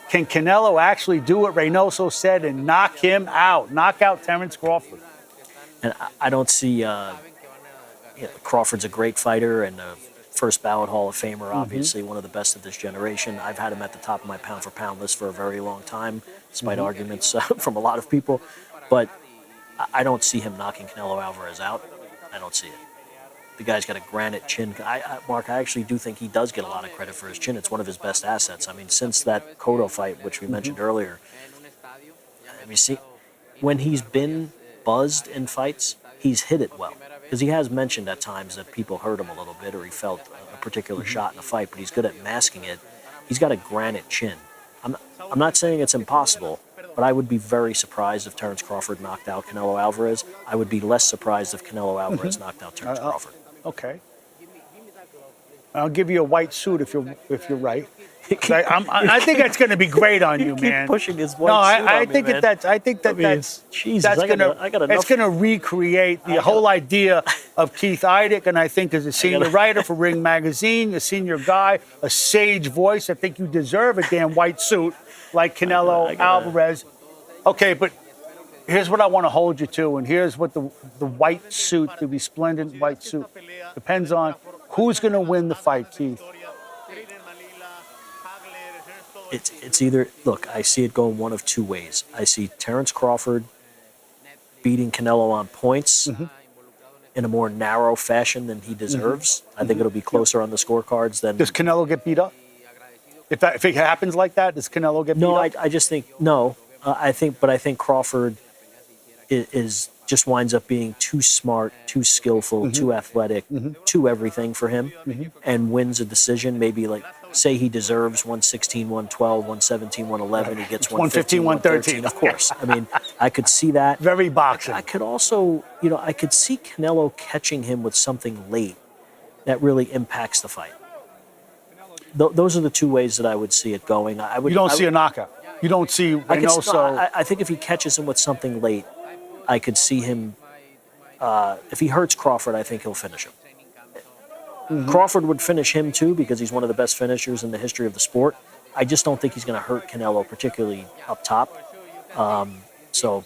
can Canelo actually do what Reynoso said and knock him out, knock out Terence Crawford? And I don't see Crawford's a great fighter and a first ballot Hall of Famer, obviously one of the best of this generation. I've had him at the top of my pound-for-pound list for a very long time, despite arguments from a lot of people. But I don't see him knocking Canelo Alvarez out. I don't see it. The guy's got a granite chin. Mark, I actually do think he does get a lot of credit for his chin. It's one of his best assets. I mean, since that Cotto fight, which we mentioned earlier, see, when he's been buzzed in fights, he's hit it well. Because he has mentioned at times that people hurt him a little bit or he felt a particular shot in a fight, but he's good at masking it. He's got a granite chin. I'm not saying it's impossible, but I would be very surprised if Terence Crawford knocked out Canelo Alvarez. I would be less surprised if Canelo Alvarez knocked out Terence Crawford. Okay. I'll give you a white suit if you're right. I think that's going to be great on you, man. Keep pushing his white suit I think that's going to recreate the whole idea of Keith Idec, and I think as a senior writer for Ring Magazine, a senior guy, a sage voice, I think you deserve a damn white suit like Canelo Alvarez. Okay, but here's what I want to hold you to, and here's what the white suit, the resplendent white suit, depends on who's going to win the fight, Keith. It's either, look, I see it going one of two ways. I see Terence Crawford beating Canelo on points in a more narrow fashion than he deserves. I think it'll be closer on the scorecards than... Does Canelo get beat up? If it happens like that, does Canelo get beat up? No, I just think, no. I think Crawford is just winds up being too smart, too skillful, too athletic, too everything for him, and wins a decision. Maybe like, say he deserves 116, 112, 117, 111. He gets 115, 113. Of course. I mean, I could see that. Very boxing. I could also, I could see Canelo catching him with something late that really impacts the fight. Those are the two ways that I would see it going. You don't see a knockout. You don't see Reynoso. I think if he catches him with something late, I could see him. If he hurts Crawford, I think he'll finish him. Crawford would finish him too because he's one of the best finishers in the history of the sport. I just don't think he's going to hurt Canelo, particularly up top. So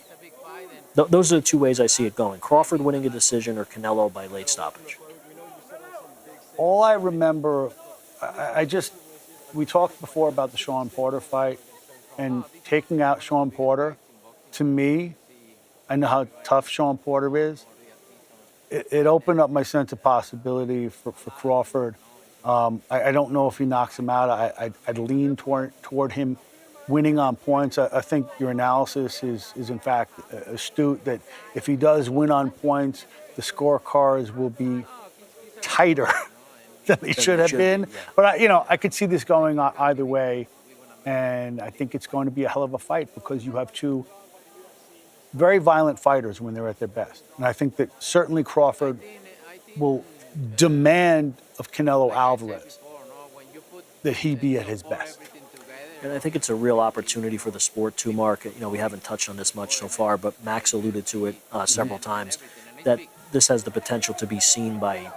those are the two ways I see it going. Crawford winning a decision or Canelo by late stoppage. All I remember, we talked before about the Sean Porter fight, and taking out Sean Porter, to me, I know how tough Sean Porter is. It opened up my sense of possibility for Crawford. I don't know if he knocks him out. I'd lean toward him winning on points. I think your analysis is in fact astute, that if he does win on points, the scorecards will be tighter than they should have been. Yeah. But I could see this going either way, and I think it's going to be a hell of a fight because you have two very violent fighters when they're at their best. And I think that certainly Crawford will demand of Canelo Alvarez that he be at his best. And I think it's a real opportunity for the sport too, Mark. We haven't touched on this much so far, but Max alluded to it several times, that this has the potential to be seen by,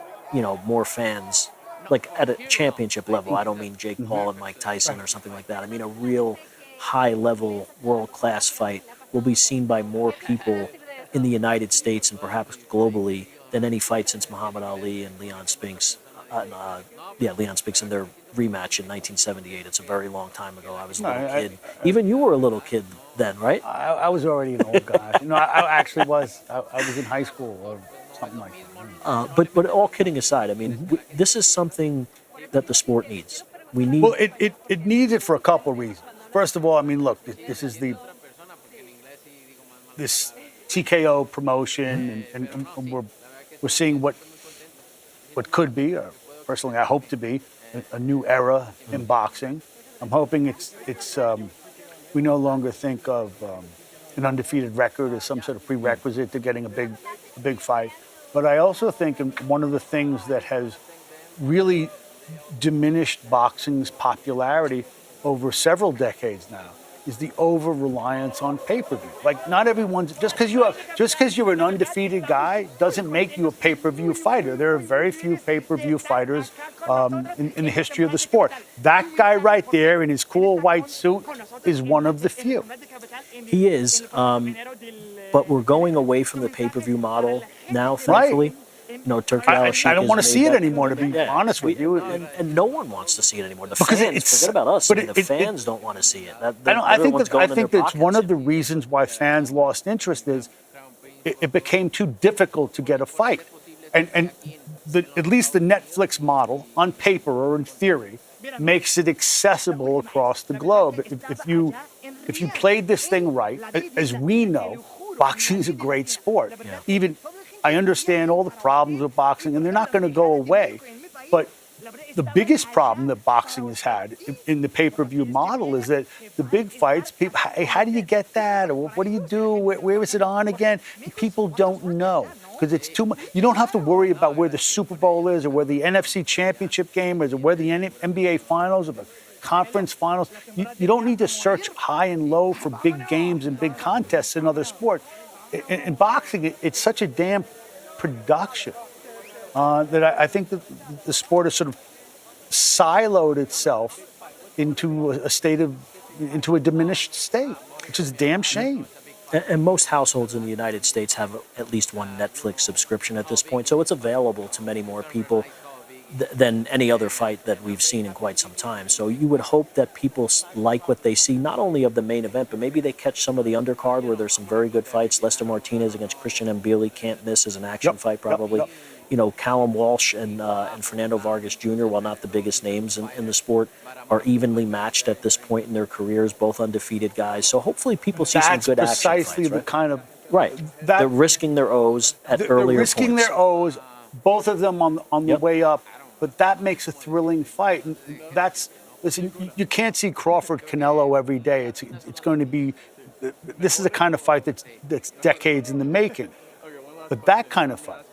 more fans, like at a championship level. I don't mean Jake Paul and Mike Tyson or something like that. I mean a real high-level, world-class fight will be seen by more people in the United States and perhaps globally than any fight since Muhammad Ali and Leon Spinks. Leon Spinks in their rematch in 1978. It's a very long time ago. I was a little kid. Even you were a little kid then, right? I was already an old guy. I actually was. I was in high school or something like that. But all kidding aside, I mean, this is something that the sport needs. We need. Well, it needs it for a couple of reasons. First of all, I mean, look, this is this TKO promotion, and we're seeing what could be, or personally I hope to be, a new era in boxing. I'm hoping it's we no longer think of an undefeated record as some sort of prerequisite to getting a big fight. But I also think one of the things that has really diminished boxing's popularity over several decades now is the over-reliance on pay-per-view. Like, not everyone's, just because you're an undefeated guy doesn't make you a pay-per-view fighter. There are very few pay-per-view fighters in the history of the sport. That guy right there in his cool white suit is one of the few. He is, but we're going away from the pay-per-view model now, thankfully. Right. Turkey Al-Sheikh I don't want to see it that. anymore, to be honest with you. And no one wants to see it anymore. The Because fans, forget about us. The fans don't want to see it. I think that's one of the reasons why fans lost interest is it became too difficult to get a fight. And at least the Netflix model, on paper or in theory, makes it accessible across the globe. If you played this thing right, as we know, boxing is a great sport. Yeah. I understand all the problems with boxing, and they're not going to go away. But the biggest problem that boxing has had in the pay-per-view model is that the big fights, people, hey, how do you get that? Or what do you do? Where is it on again? People don't know because it's too much. You don't have to worry about where the Super Bowl is or where the NFC Championship game is or where the NBA Finals or the conference finals. You don't need to search high and low for big games and big contests in other sports. In boxing, it's such a damn production that I think that the sport has sort of siloed itself into a diminished state, which is a damn shame. And most households in the United States have at least one Netflix subscription at this point, so it's available to many more people than any other fight that we've seen in quite some time. So you would hope that people like what they see, not only of the main event, but maybe they catch some of the undercard where there's some very good fights. Lester Martinez against Christian Mbili can't miss as an action fight, probably. Yep. Callum Walsh and Fernando Vargas Jr., while not the biggest names in the sport, are evenly matched at this point in their careers, both undefeated guys. So hopefully people see some good action fights. That's precisely the kind of... Right. They're risking their O's at earlier points. They're risking their O's, both of them on the way up. But that makes a thrilling fight. And listen, you can't see Crawford-Canelo every day. It's going to be, this is the kind of fight that's decades in the making. But that kind of fight,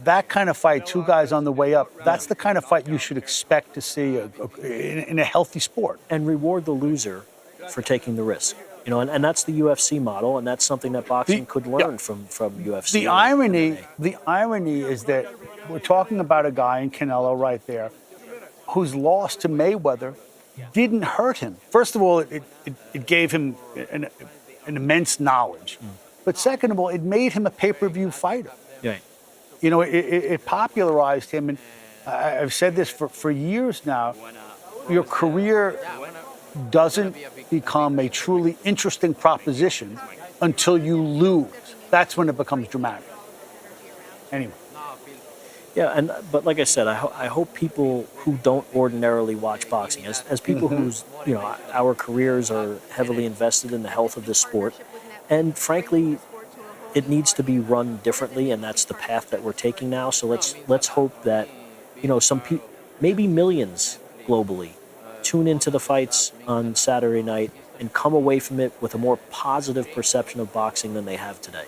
that kind of fight, two guys on the way up, that's the kind of fight you should expect to see in a healthy sport. And reward the loser for taking the risk. And that's the UFC model, and that's something that boxing could learn from UFC. The irony is that we're talking about a guy in Canelo right there whose loss to Mayweather didn't hurt him. First of all, it gave him an immense knowledge. But second of all, it made him a pay-per-view fighter. Yeah. You know, it popularized him. And I've said this for years now. Your career doesn't become a truly interesting proposition until you lose. That's when it becomes dramatic. Anyway. Yeah, but like I said, I hope people who don't ordinarily watch boxing, as people whose our careers are heavily invested in the health of this sport, and frankly, it needs to be run differently, and that's the path that we're taking now. So let's hope that some people, maybe millions globally, tune into the fights on Saturday night and come away from it with a more positive perception of boxing than they have today.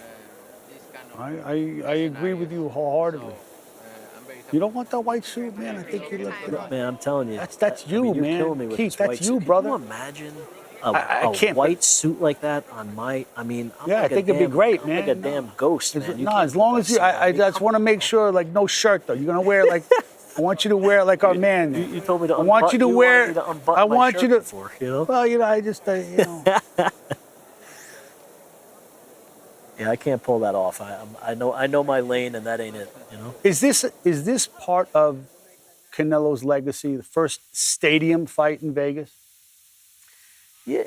I agree with you wholeheartedly. You don't want that white suit, man. I think you look good. Man, I'm telling you. That's you, you're man. killing me with Keith, this white that's you, suit. brother. Can you imagine a white suit like that on my? I mean, I'm yeah, like I think it'd be great, I'm man. like a damn ghost, man. No, as long as you, I just want to make sure, like, no shirt though. You're gonna wear like, I want you to wear like our man. You told me to. I want you to wear. I want you to. Before, you know? Well, I just, Yeah, I can't pull that off. I know my lane, and that ain't it. Is this part of Canelo's legacy? The first stadium fight in Vegas. Yeah,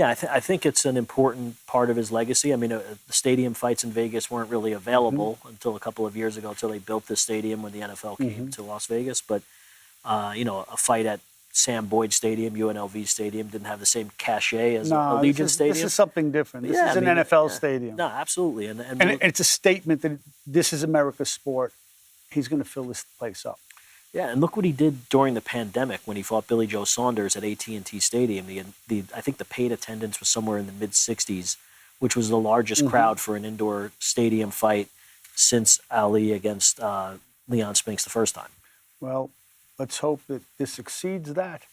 I think it's an important part of his legacy. I mean, the stadium fights in Vegas weren't really available until a couple of years ago, until they built this stadium when the NFL came to Las Vegas. But a fight at Sam Boyd Stadium, UNLV Stadium, didn't have the same cachet as Allegiant Stadium. This is something different. This is an NFL stadium. No, absolutely. And it's a statement that this is America's sport. He's going to fill this place up. Yeah, and look what he did during the pandemic when he fought Billy Joe Saunders at AT&T Stadium. I think the paid attendance was somewhere in the mid-60s, which was the largest crowd for an indoor stadium fight since Ali against Leon Spinks the first time. Well, let's hope that this exceeds that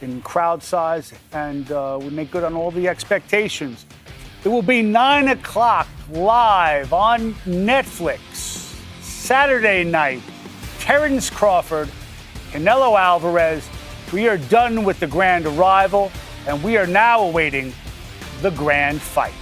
in crowd size, and we make good on all the expectations. It will be 9 o'clock live on Netflix, Saturday night. Terence Crawford, Canelo Alvarez. We are done with the grand arrival, and we are now awaiting the grand fight.